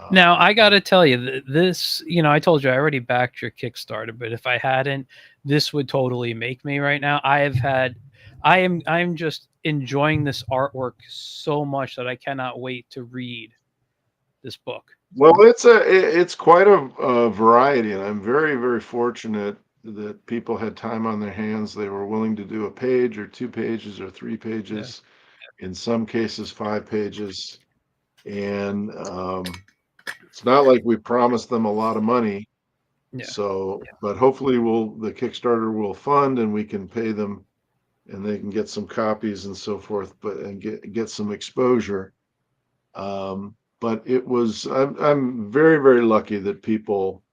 Now I got to tell you, this, I told you I already backed your Kickstarter, but if I hadn't, this would totally make me right now. I'm just enjoying this artwork so much that I cannot wait to read this book. Well, it's quite a variety, and I'm very, very fortunate that people had time on their hands. They were willing to do a page or 2 pages or 3 pages, in some cases 5 pages, and it's not like we promised them a lot of money. Yeah. So, but hopefully the Kickstarter will fund and we can pay them and they can get some copies and so forth, and get some exposure. But I'm very, very lucky that people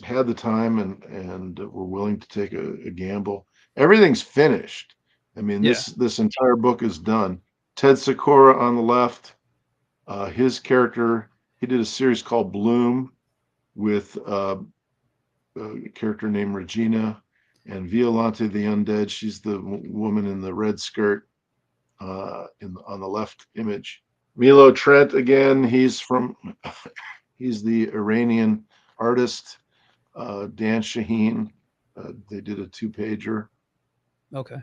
had the time and were willing to take a gamble. Everything's finished. I mean, Yeah. this entire book is done. Ted Sikora on the left, his character, he did a series called Bloom with a character named Regina, and Violante the Undead. She's the woman in the red skirt on the left image. Milo Trent again. He's the Iranian artist. Dan Shaheen. They did a 2-pager. Okay.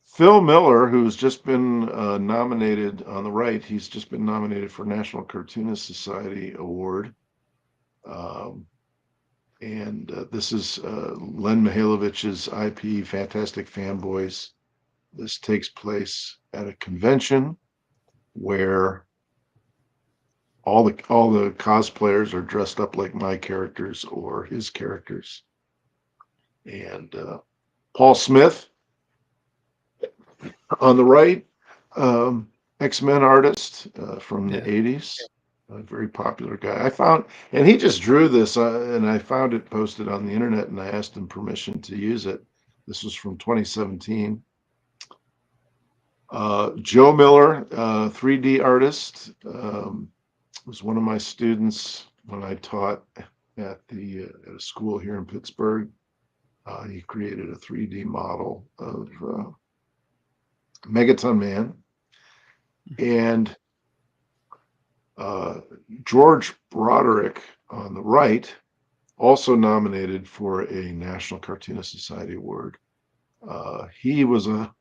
Phil Miller, who's just been nominated on the right, he's just been nominated for National Cartoonist Society Award. And this is Len Mihalovich's IP, Fantastic Fanboys. This takes place at a convention where all the cosplayers are dressed up like my characters or his characters. And Paul Smith on the right, X-Men artist from the 80s, a very popular guy. I found, and he just drew this, and I found it posted on the internet, and I asked him permission to use it. This was from 2017. Joe Miller, 3D artist, was one of my students when I taught at at a school here in Pittsburgh. He created a 3D model of Megaton Man. And George Broderick on the right, also nominated for a National Cartoonist Society award. He was a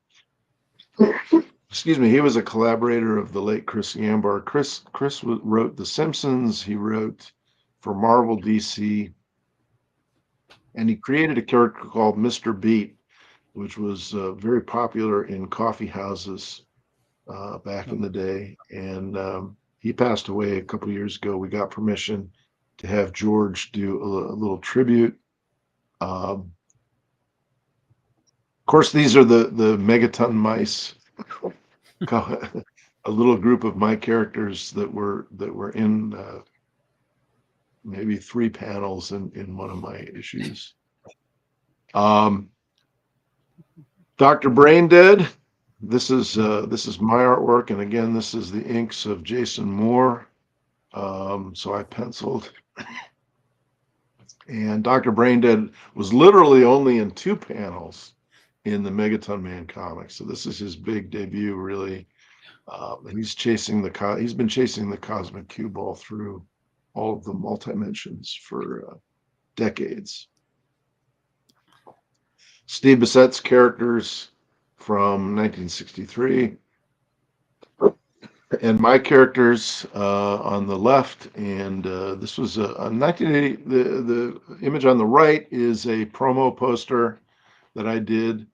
he was a collaborator of the late Chris Yambar. Chris wrote The Simpsons. He wrote for Marvel, DC, and he created a character called Mr. Beat, which was very popular in coffee houses back in the day. And he passed away a couple years ago. We got permission to have George do a little tribute. Of course, these are the Megaton mice. A little group of my characters that were in maybe 3 panels in one of my issues. Dr. Braindead. This is my artwork, and again, this is the inks of Jason Moore. So I penciled, and Dr. Braindead was literally only in 2 panels in the Megaton Man comics. So this is his big debut, really. And he's been chasing the cosmic cue ball through all of the Multimensions for decades. Steve Bissett's characters from 1963, and my characters on the left. And this was a 1980. The image on the right is a promo poster that I did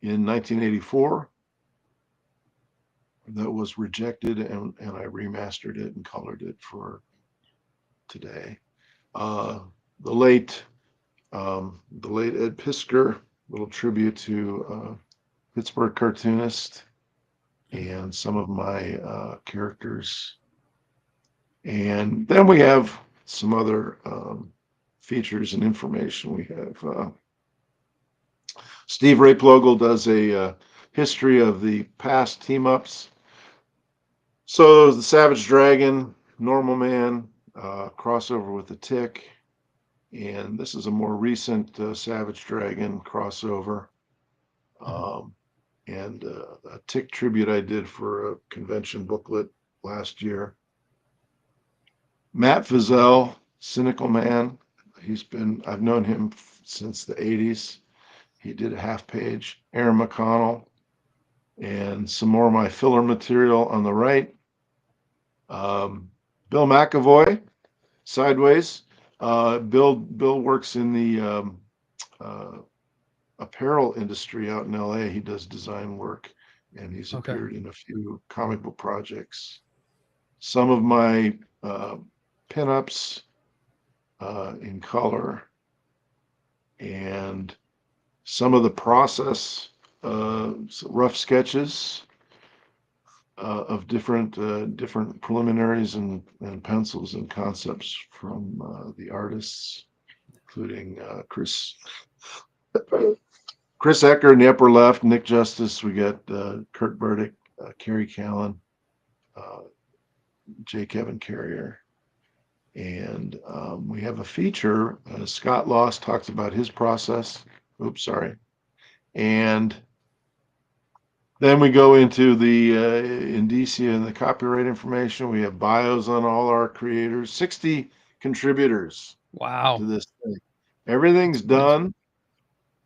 in 1984 that was rejected, and I remastered it and colored it for today. The late Ed Pisker, little tribute to Pittsburgh cartoonist, and some of my characters. And then we have some other features and information. We have Steve Raplogel does a history of the past team-ups. So the Savage Dragon, Normal Man, crossover with the Tick, and this is a more recent Savage Dragon crossover. And a Tick tribute I did for a convention booklet last year. Matt Fizell, Cynical Man. I've known him since the 80s. He did a half page. Aaron McConnell, and some more of my filler material on the right. Bill McAvoy, Sideways. Bill works in the apparel industry out in LA. He does design work, and he's appeared in a few comic book projects. Some of my pinups in color, and some of the process rough sketches of different preliminaries and pencils and concepts from the artists, including Chris Ecker in the upper left, Nick Justice. We got Kurt Burdick, Kerry Callan, J. Kevin Carrier. And we have a feature. Scott Loss talks about his process. Oops, sorry. And then we go into the indicia and the copyright information. We have bios on all our creators, 60 contributors. Wow. To this thing. Everything's done.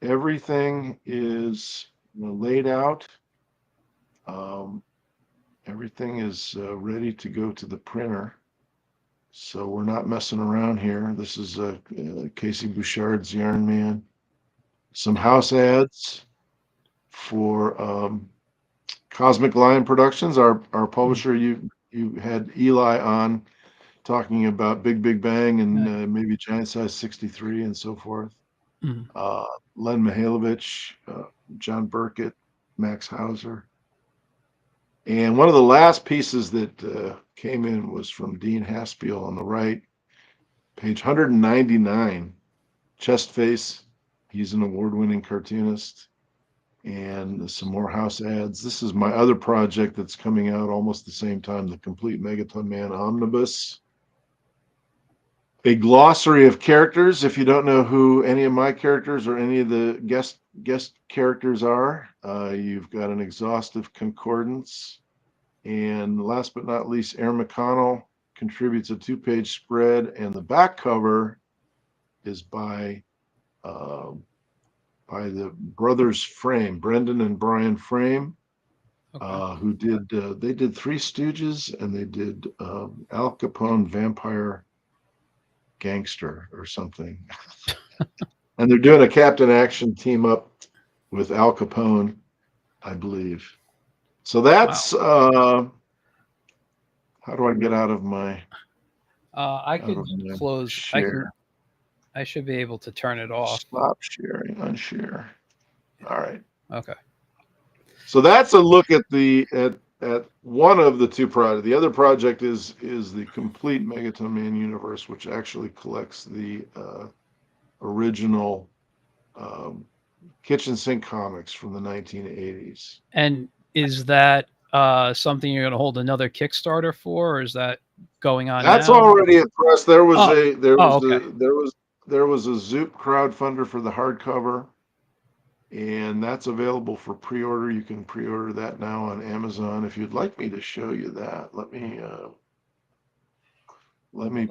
Everything is laid out. Everything is ready to go to the printer. So we're not messing around here. This is Casey Bouchard's Yarn Man. Some house ads for Cosmic Lion Productions, our publisher. You had Eli on talking about Big Bang and maybe Giant Size 63 and so forth. Mm. Len Mihailovich, John Burkett, Max Hauser. And one of the last pieces that came in was from Dean Haspiel on the right, page 199, Chest Face. He's an award-winning cartoonist. And some more house ads. This is my other project that's coming out almost the same time, the Complete Megaton Man Omnibus. A glossary of characters. If you don't know who any of my characters or any of the guest characters are, you've got an exhaustive concordance. And last but not least, Aaron McConnell contributes a 2-page spread, and the back cover is by the brothers Frame, Brendan and Brian Frame, who did they did Three Stooges and they did Al Capone Vampire Gangster or something. And they're doing a Captain Action team up with Al Capone, I believe. So that's how do I get out of my I could close share? I should be able to turn it off. Stop sharing, unshare. All right. Okay. So that's a look at the at one of the two projects. The other project is the Complete Megaton Man universe, which actually collects the original kitchen sink comics from the 1980s. And is that something you're going to hold another Kickstarter for, or is that going on? That's now? already at press. There was there a Zoop crowdfunder for the hardcover, and that's available for pre-order. You can pre-order that now on Amazon. If you'd like me to show you that, let me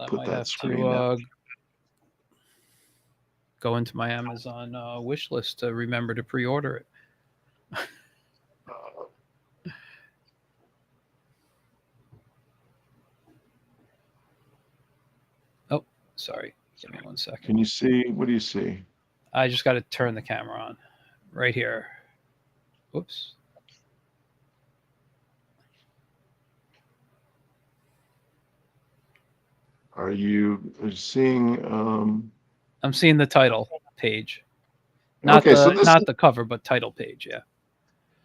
put that screen up. Go into my Amazon wish list to remember to pre-order it. Oh, sorry. Give me 1 second. Can you see? What do you see? I just got to turn the camera on right here. Whoops. Are you seeing? I'm seeing the title page. Not the cover, but title page. Yeah.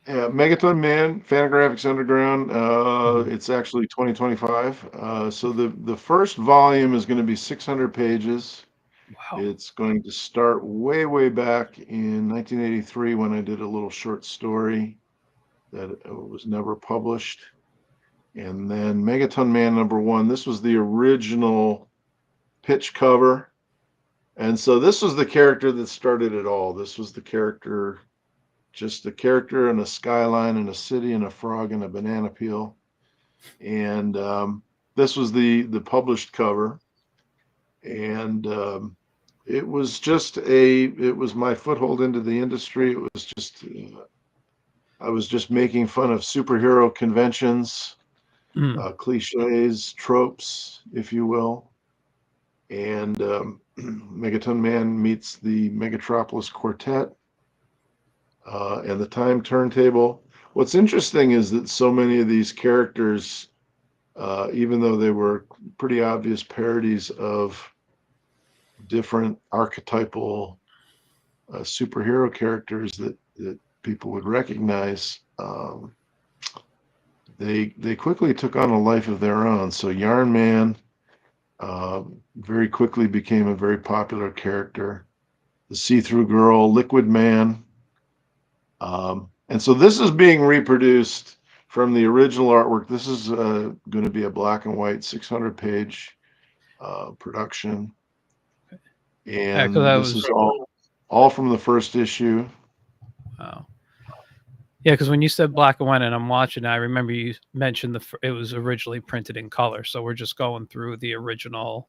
Yeah, Megaton Man, Fantagraphics Underground. It's actually 2025. So the first volume is going to be 600 pages. Wow. It's going to start way back in 1983 when I did a little short story that was never published. And then Megaton Man #1. This was the original pitch cover. And so this was the character that started it all. This was the character, just a character and a skyline and a city and a frog and a banana peel. And this was the published cover. And it was my foothold into the industry. It was just, I was just making fun of superhero conventions, cliches, tropes, if you will. And Megaton Man meets the Megatropolis Quartet and the Time Turntable. What's interesting is that so many of these characters, even though they were pretty obvious parodies of different archetypal superhero characters that people would recognize, they quickly took on a life of their own. So Yarn Man very quickly became a very popular character. The See-Through Girl, Liquid Man. And so this is being reproduced from the original artwork. This is going to be a black and white 600-page production. And this is all from the first issue. Wow. Yeah, because when you said black and white and I'm watching, I remember you mentioned it was originally printed in color. So we're just going through the original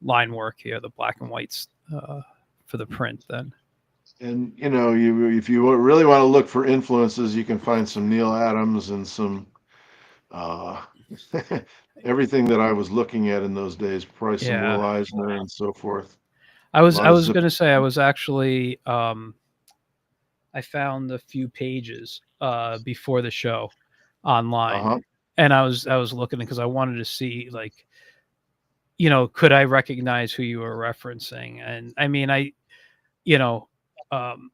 line work here, the black and whites for the print then. And, you know, if you really want to look for influences, you can find some Neil Adams and some everything that I was looking at in those days, probably some Yeah. Will Eisner and so forth. I A was lot I of was zip. gonna say I was actually I found a few pages before the show online, Uh-huh. and I was looking because I wanted to see, like, could I recognize who you were referencing? And I mean, you know, um,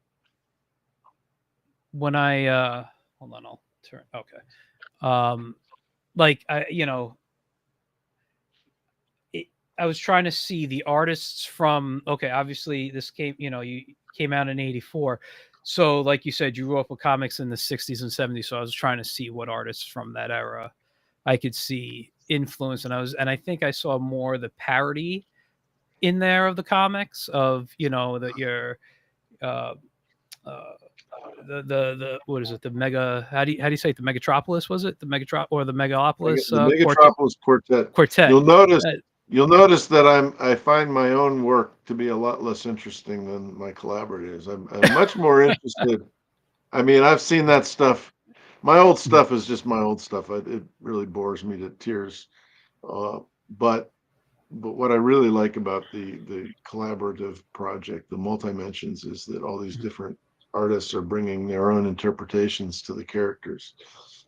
when I hold on, I'll turn. Okay, like it, I was trying to see the artists from. Okay, obviously this came. You came out in '84. So, like you said, you grew up with comics in the '60s and '70s. So I was trying to see what artists from that era I could see influence, and I think I saw more the parody in there of the comics of that your uh, uh, the what is it, the mega, how do you say it, the Megatropolis, was it the Megatrop or the Megalopolis The quartet Megatropolis Quartet. quartet You'll notice uh, you'll notice that I find my own work to be a lot less interesting than my collaborators. I'm much more interested. I mean, I've seen that stuff. My old stuff is just my old stuff. It really bores me to tears. Uh, but what I really like about the collaborative project, the Multimensions, is that all these different artists are bringing their own interpretations to the characters,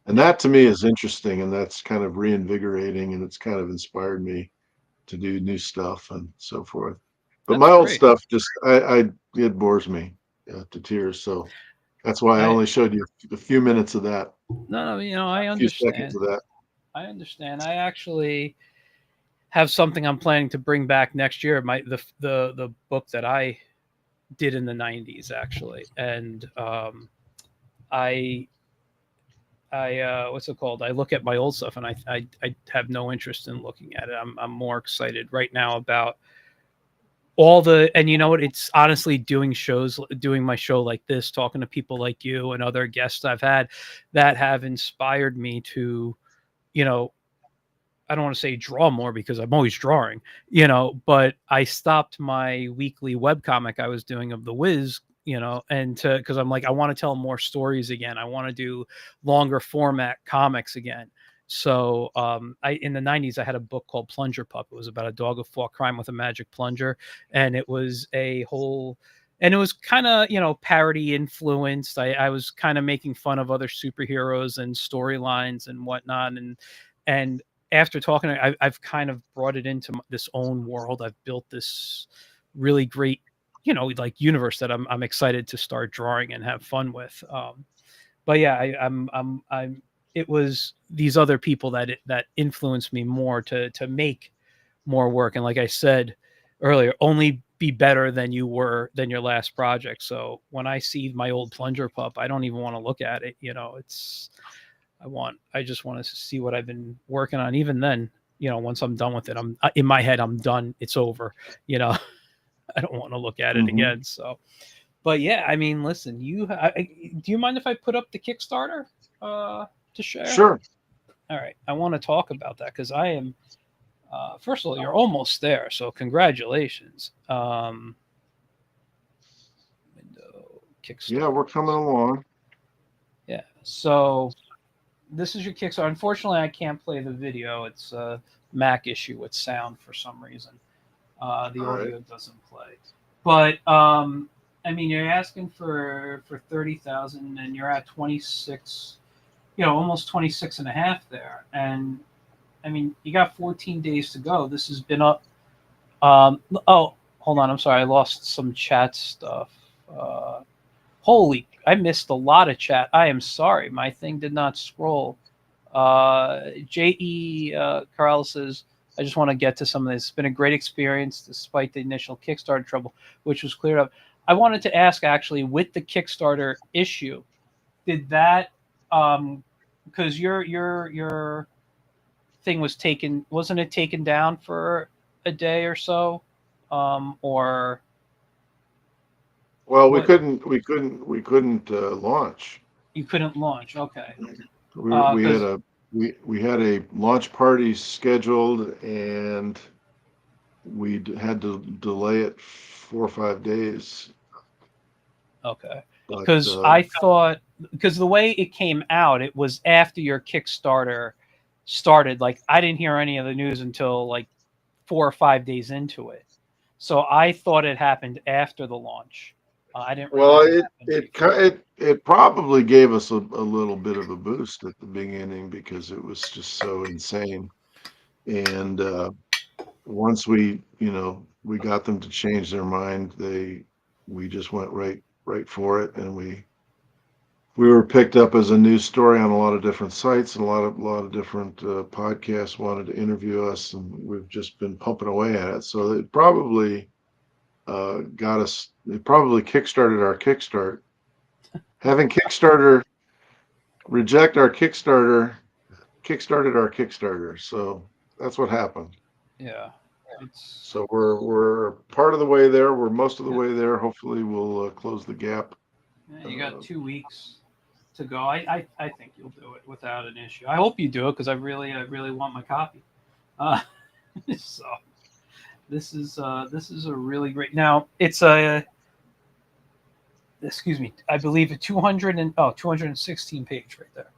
and yeah, that to me is interesting, and that's kind of reinvigorating, and it's kind of inspired me to do new stuff and so forth. But that's my old great. stuff just I it bores me to tears, so that's why I I only showed you a few minutes of that, No, I a few seconds understand. of that. I actually have something I'm planning to bring back next year, the book that I did in the '90s, actually. And I what's it called? I look at my old stuff, and I have no interest in looking at it. I'm more excited right now about all the, and you know what? It's honestly doing my show like this, talking to people like you and other guests I've had that have inspired me to, you know, I don't want to say draw more because I'm always drawing, but I stopped my weekly webcomic I was doing of the Wiz, and because I'm like, I want to tell more stories again. I want to do longer format comics again. So I in the '90s I had a book called Plunger Pup. It was about a dog who fought crime with a magic plunger, and it was a whole. And it was kind of, parody influenced. I was kind of making fun of other superheroes and storylines and whatnot, and after talking, I've kind of brought it into this own world. I've built this really great, like universe that I'm excited to start drawing and have fun with. But yeah, I'm. It was these other people that influenced me more to make more work, and like I said earlier, only be better than you were than your last project. So when I see my old Plunger Pup, I don't even want to look at it. It's I just want to see what I've been working on. Even then, once I'm done with it, I'm in my head, I'm done. It's over. You know, I don't want to look at it Hmm. again. So, but yeah, I mean, listen, do you mind if I put up the Kickstarter to share? Sure. All right, I want to talk about that because I am. First of all, you're almost there, so congratulations. Window Yeah, we're Kickstarter. coming along. Yeah. So this is your Kickstarter. Unfortunately, I can't play the video. It's a Mac issue with sound for some reason. The All right. audio doesn't play. But I mean, you're asking for 30,000, and you're at 26. Almost 26 and a half there. And I mean, you got 14 days to go. This has been up. Oh, hold on. I'm sorry. I lost some chat stuff. Uh, I missed a lot of chat. I am sorry. My thing did not scroll. J.E. Corral says, I just want to get to some of this. It's been a great experience despite the initial Kickstarter trouble, which was cleared up. I wanted to ask, actually, with the Kickstarter issue, did that, because your thing was taken, wasn't it taken down for a day or so? Or Well, what? we couldn't launch. You couldn't launch. Okay. We had Because, we had a launch party scheduled, and had to delay it 4 or 5 days. okay. But Because I thought, because the way it came out, it was after your Kickstarter started, like I didn't hear any of the news until like 4 or 5 days into it. So I thought it happened after the launch. I didn't Well, realize it happened before. it probably gave us a little bit of a boost at the beginning because it was just so insane. And once we got them to change their mind, we just went right for it, and we were picked up as a news story on a lot of different sites, and a lot of different podcasts wanted to interview us, and we've just been pumping away at it. So it probably got us. It probably kickstarted our Kickstart. Having Kickstarter reject our Kickstarter kickstarted our Kickstarter. So that's what happened. Yeah, it's So we're part of the way there. We're most of the yeah, way there. Hopefully, we'll close the gap. yeah, you got Uh, 2 weeks to go. I think you'll do it without an issue. I hope you do it because I really want my copy. Uh, so this is a really great. Now it's a excuse me, I believe a 216 page right there,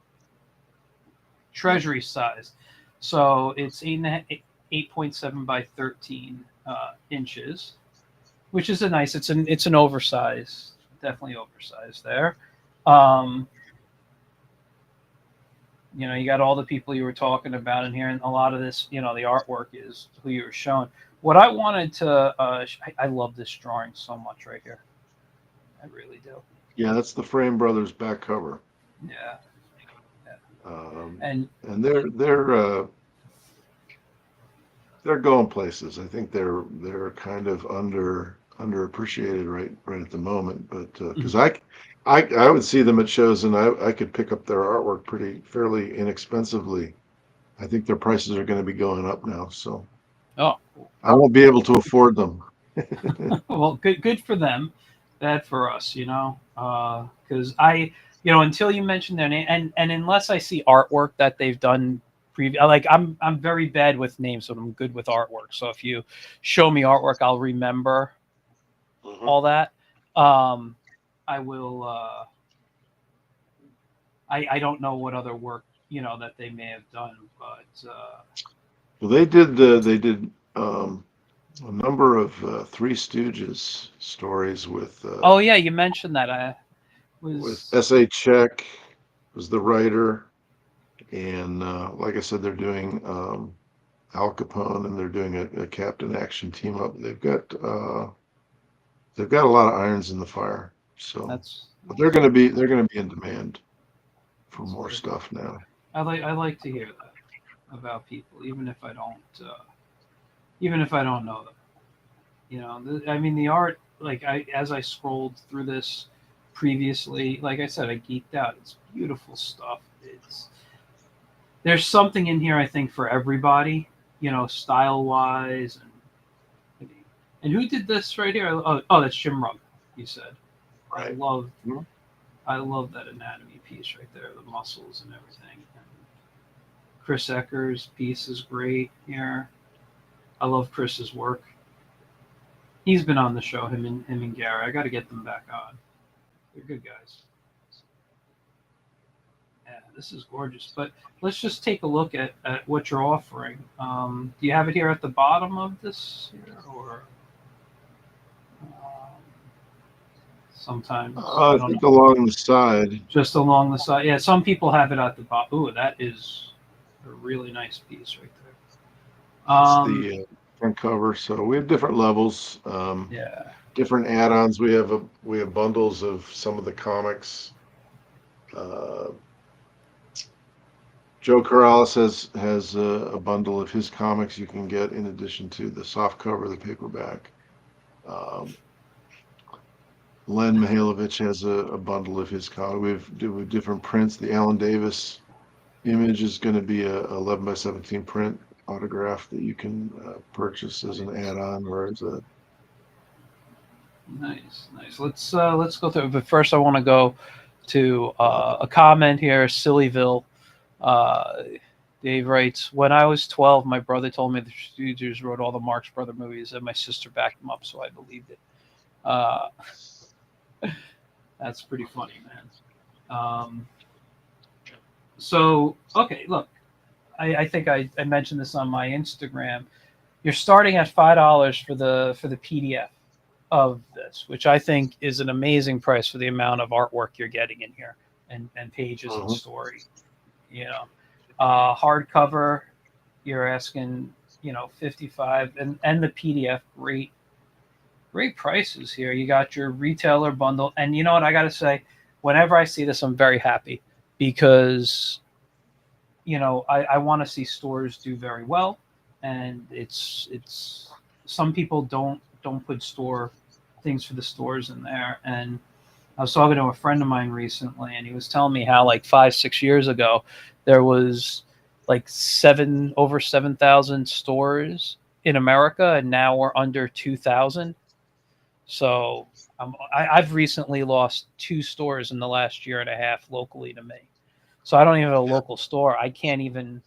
treasury size. So it's 8.7 by 13 inches, which is a nice. It's an oversized, definitely oversized there. Um, you got all the people you were talking about in here, and a lot of this, the artwork is who you were showing. What I wanted to, I love this drawing so much right here. I really do. yeah, that's the Frame Brothers back cover, Yeah, um, and and they're going places. I think they're kind of underappreciated right at the moment, but because I would see them at shows and I could pick up their artwork fairly inexpensively. I think their prices are going to be going up now, so oh, I won't be able to afford them. well, good for them, bad for us, because until you mention their name, and unless I see artwork that they've done like I'm very bad with names, so I'm good with artwork. So if you show me artwork, I'll remember all that. I will. I don't know what other work that they may have done, but Well, they did a number of Three Stooges stories oh yeah, you mentioned that. I with was S.A. Check was the writer, and like I said, they're doing Al Capone, and they're doing a Captain Action team up. They've got a lot of irons in the fire. So, but that's they're gonna be in demand for that's more very stuff now. I like to hear that about people, even if I don't know them. I mean, the art. Like as I scrolled through this previously, like I said, I geeked out. It's beautiful stuff. There's something in here I think for everybody. Style wise, and who did this right here? Oh, that's Jim Rugg. You said. I Right. love Mhm. I love that anatomy piece right there, the muscles and everything. And Chris Ecker's piece is great here. I love Chris's work. He's been on the show, him and Gary. I got to get them back on. They're good guys. Yeah, this is gorgeous. But let's just take a look at what you're offering. Do you have it here at the bottom of this here, or um, sometimes I I don't know. think along the side, Just along the side. Yeah, some people have it at the bottom. Ooh, that is a really nice piece right there. that's the front cover. So we have different levels, Yeah. different add-ons. We have bundles of some of the comics. Uh, Joe Corrales has a bundle of his comics you can get in addition to the soft cover, the paperback. Um, Len Mihailovich has a bundle of his comics. With different prints. The Alan Davis image is going to be a 11 by 17 print autograph that you can purchase as an add-on or as a. Nice, nice. Let's go through. But first, I want to go to a comment here. Sillyville. Uh, Dave writes, "When I was 12, my brother told me the Stooges wrote all the Marx Brother movies, and my sister backed him up, so I believed it." Uh, that's pretty funny, man. So, okay, look, I think I mentioned this on my Instagram. You're starting at $5 for the PDF of this, which I think is an amazing price for the amount of artwork you're getting in here and pages and story. You know, hardcover, you're asking 55, and the PDF, great prices here. You got your retailer bundle, and you know what I got to say, whenever I see this, I'm very happy because I want to see stores do very well, and it's some people don't put store things for the stores in there. And I was talking to a friend of mine recently, and he was telling me how like 5-6 years ago there was like over 7,000 stores in America, and now we're under 2,000. So I've recently lost 2 stores in the last year and a half locally to me. So I don't even have a local store. I can't even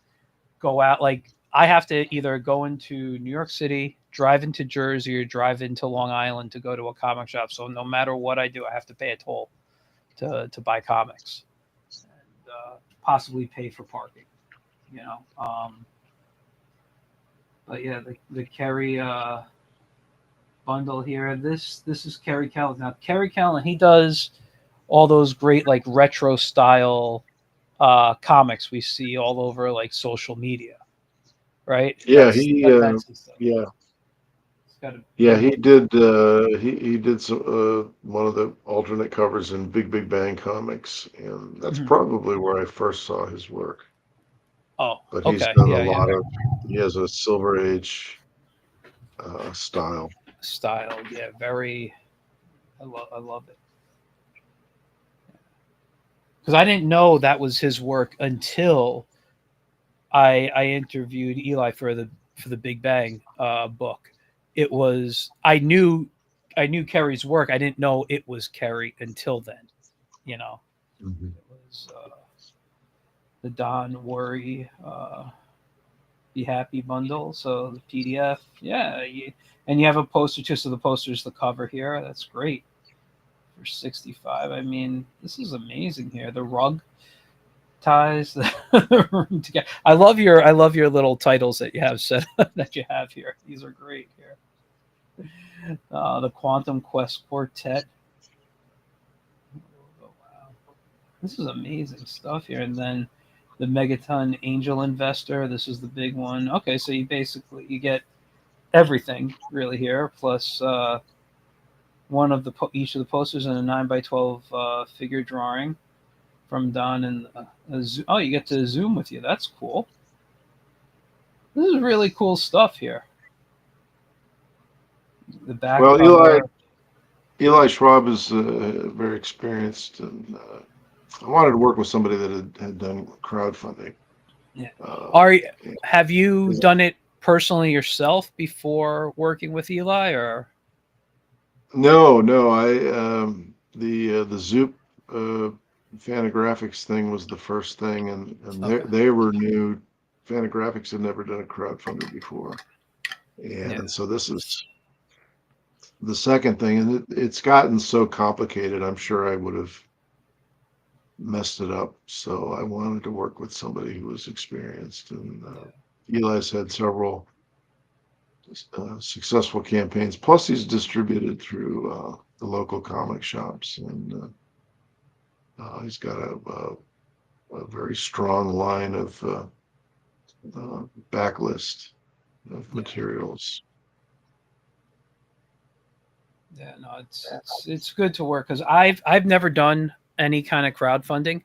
go out. Like I have to either go into New York City, drive into Jersey, or drive into Long Island to go to a comic shop. So no matter what I do, I have to pay a toll to buy comics and possibly pay for parking. But yeah, the Kerry bundle here. This is Kerry Callan. Now Kerry Callan, he does all those great like retro style comics we see all over like social media, right? Yeah, That's his stuff. yeah. Got Yeah, he did. He did some, one of the alternate covers in Big Bang Comics, and that's probably where I first saw his work. Oh, But he's okay. done a Yeah, lot of. He has a Silver Age style. style. Yeah, very. I love it because I didn't know that was his work until I interviewed Eli for the Big Bang book. It was I knew Kerry's work. I didn't know it was Kerry until then. It was the Don Worry Be Happy bundle. So the PDF, yeah, and you have a poster too. So the poster's the cover here. That's great for 65. I mean, this is amazing here. The rug ties the room together. I love your little titles that you have set that you have here. These are great here. The Quantum Quest Quartet. Oh, wow, this is amazing stuff here. And then the Megaton Angel Investor. This is the big one. Okay, so you get everything really here, plus one of each of the posters and a 9x12 figure drawing from Don and oh, you get to zoom with you. That's cool. This is really cool stuff here. The back Well, cover. Eli Schwab is very experienced, and I wanted to work with somebody that had done crowdfunding. Yeah. Yeah. Have you done it personally yourself before working with Eli, or? No. The Zoop Fantagraphics thing was the first thing, and Okay. they were new. Fantagraphics had never done a crowdfunder before, and Yeah. so this is the second thing, and it's gotten so complicated. I'm sure I would have messed it up. So I wanted to work with somebody who was experienced, and Eli's had several successful campaigns. Plus, he's distributed through the local comic shops, and he's got a very strong line of backlist of materials. Yeah, no, it's good to work because I've never done any kind of crowdfunding.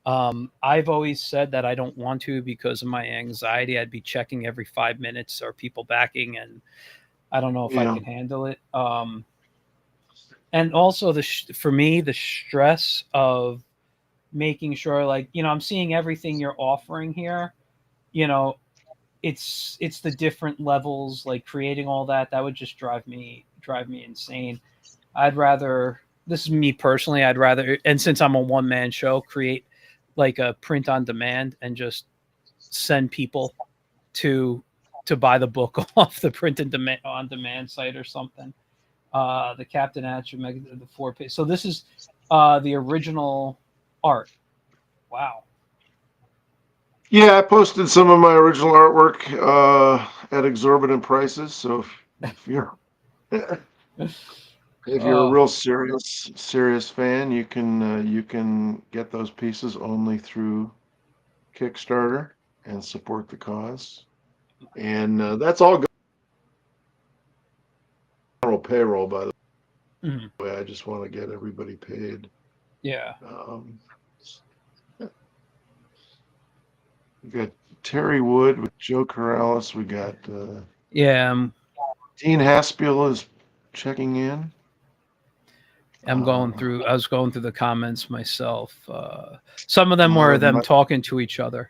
I've always said that I don't want to because of my anxiety. I'd be checking every 5 minutes, are people backing, and I don't know if I can handle it. And also for me, the stress of making sure, like, I'm seeing everything you're offering here. It's the different levels, like creating all that would just drive me insane. I'd rather, this is me personally, and since I'm a one-man show, create like a print on demand and just send people to buy the book off the print on demand site or something. The Captain Atcha, the 4-page. So this is the original art. Wow. Yeah, I posted some of my original artwork at exorbitant prices. So if you're if you're a Oh, real serious fan, you can get those pieces only through Kickstarter and support the cause. And that's all general payroll, by the mhm. way. I just want to get everybody paid. Yeah. Um, we got Terry Wood with Joe Corrales. We got Yeah, Dean Haspiel is checking in. I'm going Uh, through. I was going through the comments myself. Some of a them lot were of them talking to each other.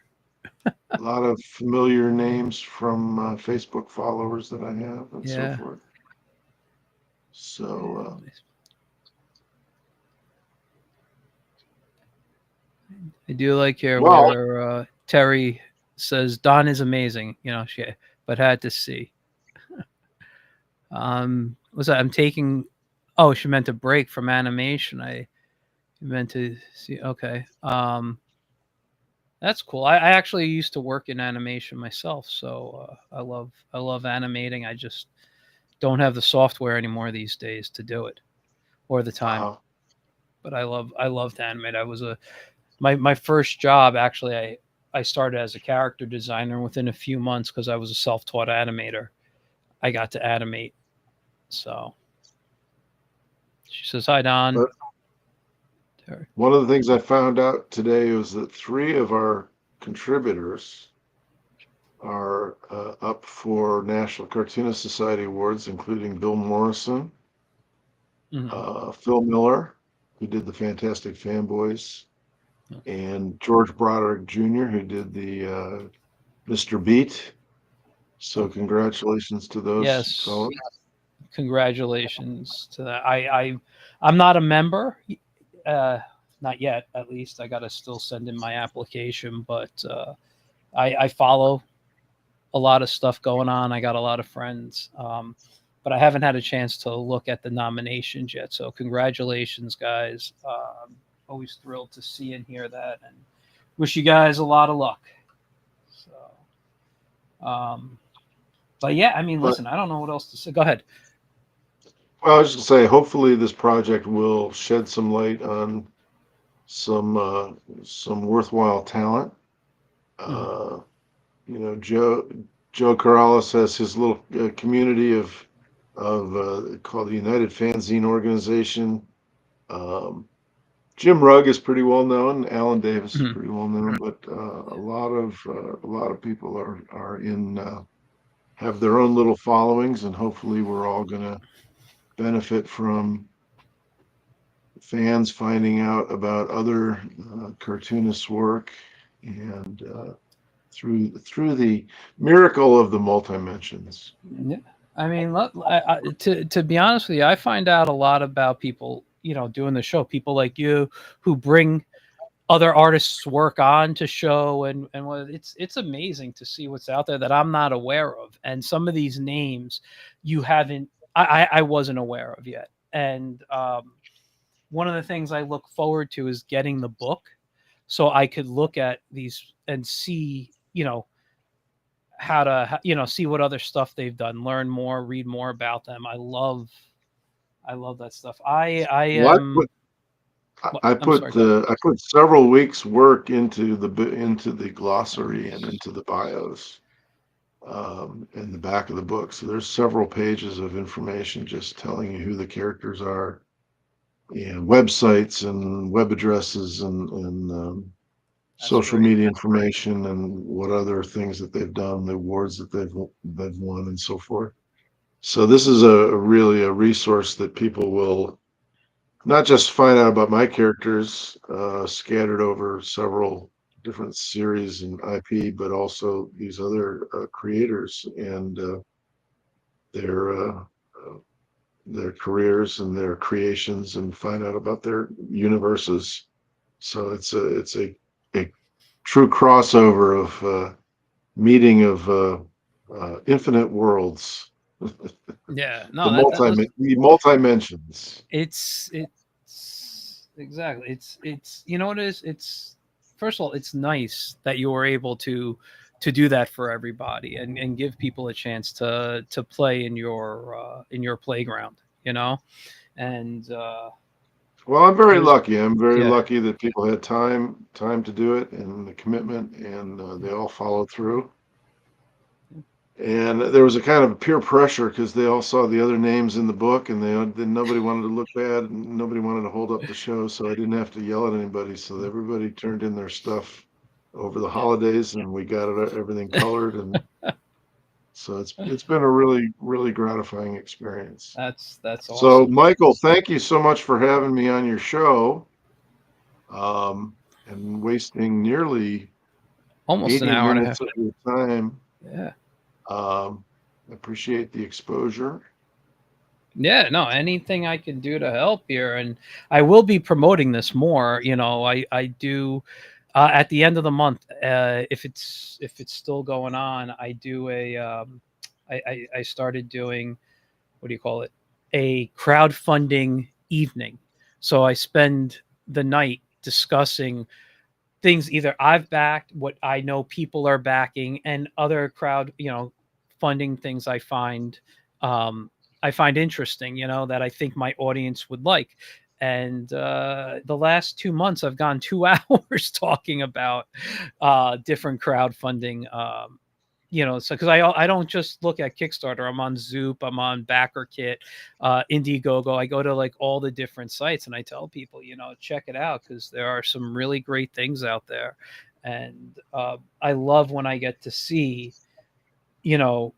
familiar names from Facebook followers that I have and so Yeah. forth. So I do like here well, where Terry says Don is amazing. She but had to see. Was that I'm taking? Oh, she meant a break from animation. I meant to see. Okay. That's cool. I actually used to work in animation myself, so I love animating. I just don't have the software anymore these days to do it or the time. uh, But I love to animate. I was my first job actually. I started as a character designer. Within a few months, because I was a self-taught animator, I got to animate. So she says, "Hi, Don." but one of the things I found out today was that 3 of our contributors are up for National Cartoonist Society awards, including Bill Morrison, Mhm. Phil Miller, who did the Fantastic Fanboys, and George Broderick Jr., who did the Mr. Beat. So Oh, congratulations to those yes. fellows. Congratulations to that. I'm not a member, uh, not yet. At least I got to still send in my application, but I follow a lot of stuff going on. I got a lot of friends, but I haven't had a chance to look at the nominations yet. So congratulations, guys. Always thrilled to see and hear that, and wish you guys a lot of luck. So, but yeah, I mean, But listen, I don't know what else to say. Go ahead. well, I was just gonna say, hopefully this project will shed some light on some worthwhile talent. Mhm. Uh, Joe Corrales has his little community of called the United Fanzine Organization. Um, Jim Rugg is pretty well known. Alan Davis is Mhm. pretty well known, but a lot of people are in have their own little followings, and hopefully we're all going to benefit from fans finding out about other cartoonists' work and through the miracle of the multimensions. Yeah. I mean, to be honest with you, I find out a lot about people, doing the show. People like you who bring other artists' work on to show, and what it's amazing to see what's out there that I'm not aware of, and some of these names you haven't, I wasn't aware of yet. And one of the things I look forward to is getting the book, so I could look at these and see, how to see what other stuff they've done, learn more, read more about them. I love that stuff. I Well, am what I'm sorry, go ahead. I put several weeks' work into the glossary and into the bios in the back of the book. So there's several pages of information just telling you who the characters are, and websites and web addresses and That's social great. media information and what other things that they've done, the awards that they've won, and so forth. So this is really a resource that people will not just find out about my characters scattered over several different series and IP, but also these other creators and their uh, uh, their careers and their creations, and find out about their universes. So it's a true crossover of meeting of infinite worlds, the Yeah, no, that listen, multi-mentions. it's exactly, it's you know what it is, it's first of all, it's nice that you were able to do that for everybody and give people a chance to play in your playground, you know. And Well, I'm very it was, lucky. I'm very yeah, lucky that people had time to do it and the commitment, and they all followed through. And there was a kind of peer pressure because they all saw the other names in the book, and then nobody wanted to look bad, and nobody wanted to hold up the show, so I didn't have to yell at anybody. So everybody turned in their stuff over the yeah. holidays, and we got everything colored, and so it's been a really gratifying experience. That's So, awesome. Michael, thank you so much for having me on your show, and wasting nearly Almost an 80 hour and a half. minutes of your time. Yeah. Um, Appreciate the exposure. Yeah, no, anything I can do to help here, and I will be promoting this more. You know, I do at the end of the month, if it's still going on, I do a I started doing, what do you call it, a crowdfunding evening. So I spend the night discussing things either I've backed, what I know people are backing, and other crowd, funding things um, I find interesting, that I think my audience would like. And the last 2 months, I've gone 2 hours talking about different crowdfunding. So because I don't just look at Kickstarter. I'm on Zoop, I'm on BackerKit, Indiegogo. I go to like all the different sites and I tell people, check it out because there are some really great things out there. And I love when I get to see, you know,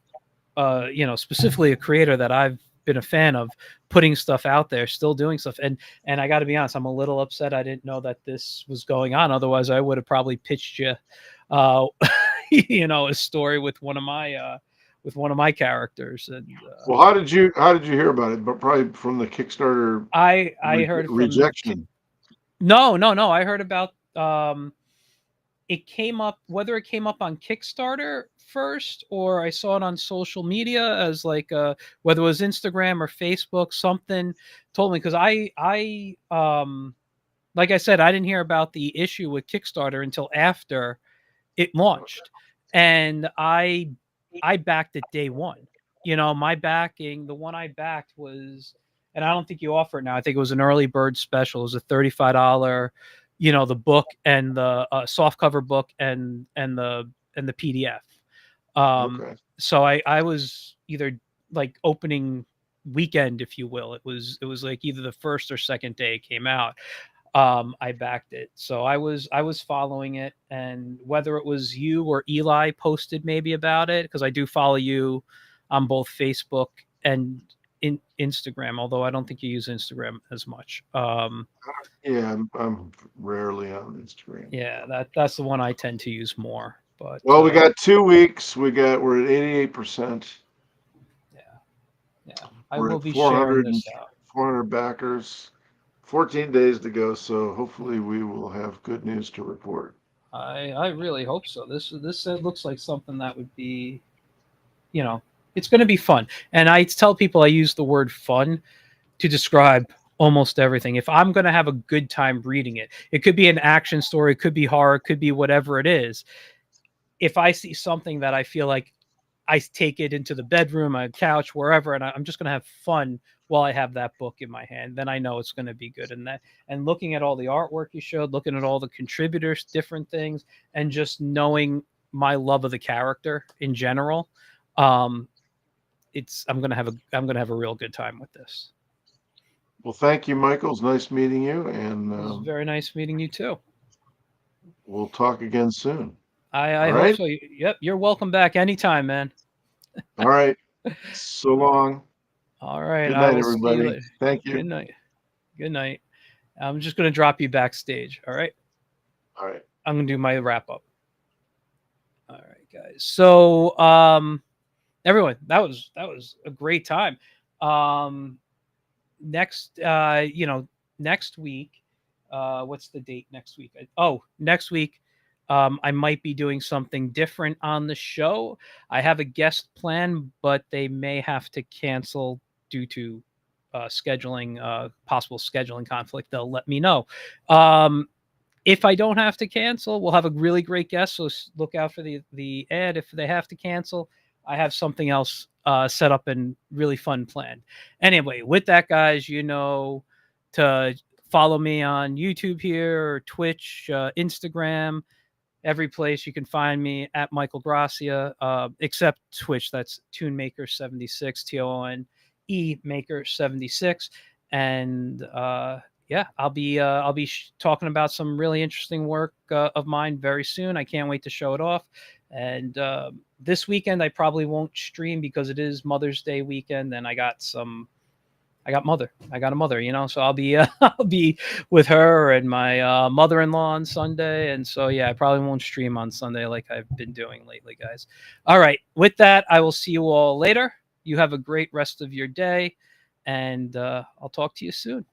specifically a creator that I've been a fan of putting stuff out there, still doing stuff. And I got to be honest, I'm a little upset I didn't know that this was going on. Otherwise, I would have probably pitched you, uh, a story with one of my characters. And Well, how did you hear about it? But probably from the Kickstarter I heard from rejection. no, I heard about it came up, whether it came up on Kickstarter first or I saw it on social media as like whether it was Instagram or Facebook, something told me, because I like I said, I didn't hear about the issue with Kickstarter until after it launched. And I backed it day one. My backing, the one I backed was, and I don't think you offer it now. I think it was an early bird special. It was a $35, the book and the soft cover book and the PDF. Okay. So I was either like opening weekend, if you will. It was like either the first or second day it came out. I backed it. So I was following it, and whether it was you or Eli posted maybe about it, because I do follow you on both Facebook and Instagram, although I don't think you use Instagram as much. Yeah, I'm rarely on Instagram. Yeah, that's the one I tend to use more. But Well, we got 2 weeks. We're at 88%. yeah, yeah, I We're will at be sharing 400 this out. 400 backers. 14 days to go, so hopefully we will have good news to report. I really hope so. This looks like something that would be, you know, it's going to be fun. And I tell people I use the word fun to describe almost everything. If I'm going to have a good time reading it, it could be an action story, it could be horror, it could be whatever it is. If I see something that I feel like I take it into the bedroom, a couch, wherever, and I'm just going to have fun while I have that book in my hand, then I know it's going to be good. And looking at all the artwork you showed, looking at all the contributors, different things, and just knowing my love of the character in general, um, I'm gonna have a real good time with this. Well, thank you, Michael. It's nice meeting you, It was and very nice meeting you too. we'll talk again soon. I All hope right? so. Yep, you're welcome back anytime, man. All right. So long. All right, Good I night, will see you everybody. later. Thank you. Good night. Good night. I'm just gonna drop you backstage. All right. All right. I'm gonna do my wrap up. All right, guys. So, everyone, that was a great time. Um, next, next week, what's the date next week? Oh, next week, I might be doing something different on the show. I have a guest plan, but they may have to cancel due to possible scheduling conflict. They'll let me know. Um, if I don't have to cancel, we'll have a really great guest. So look out for the ad. If they have to cancel, I have something else set up and really fun planned. Anyway, with that, guys, you know, to follow me on YouTube here, or Twitch, Instagram, every place you can find me at Michael Gracia, except Twitch. That's ToonMaker76, TONE Maker 76, and yeah, I'll be talking about some really interesting work of mine very soon. I can't wait to show it off. And this weekend I probably won't stream because it is Mother's Day weekend, and I got a mother, you know, so I'll be I'll be with her and my mother-in-law on Sunday. And so yeah, I probably won't stream on Sunday like I've been doing lately, guys. All right, with that, I will see you all later. You have a great rest of your day, and I'll talk to you soon.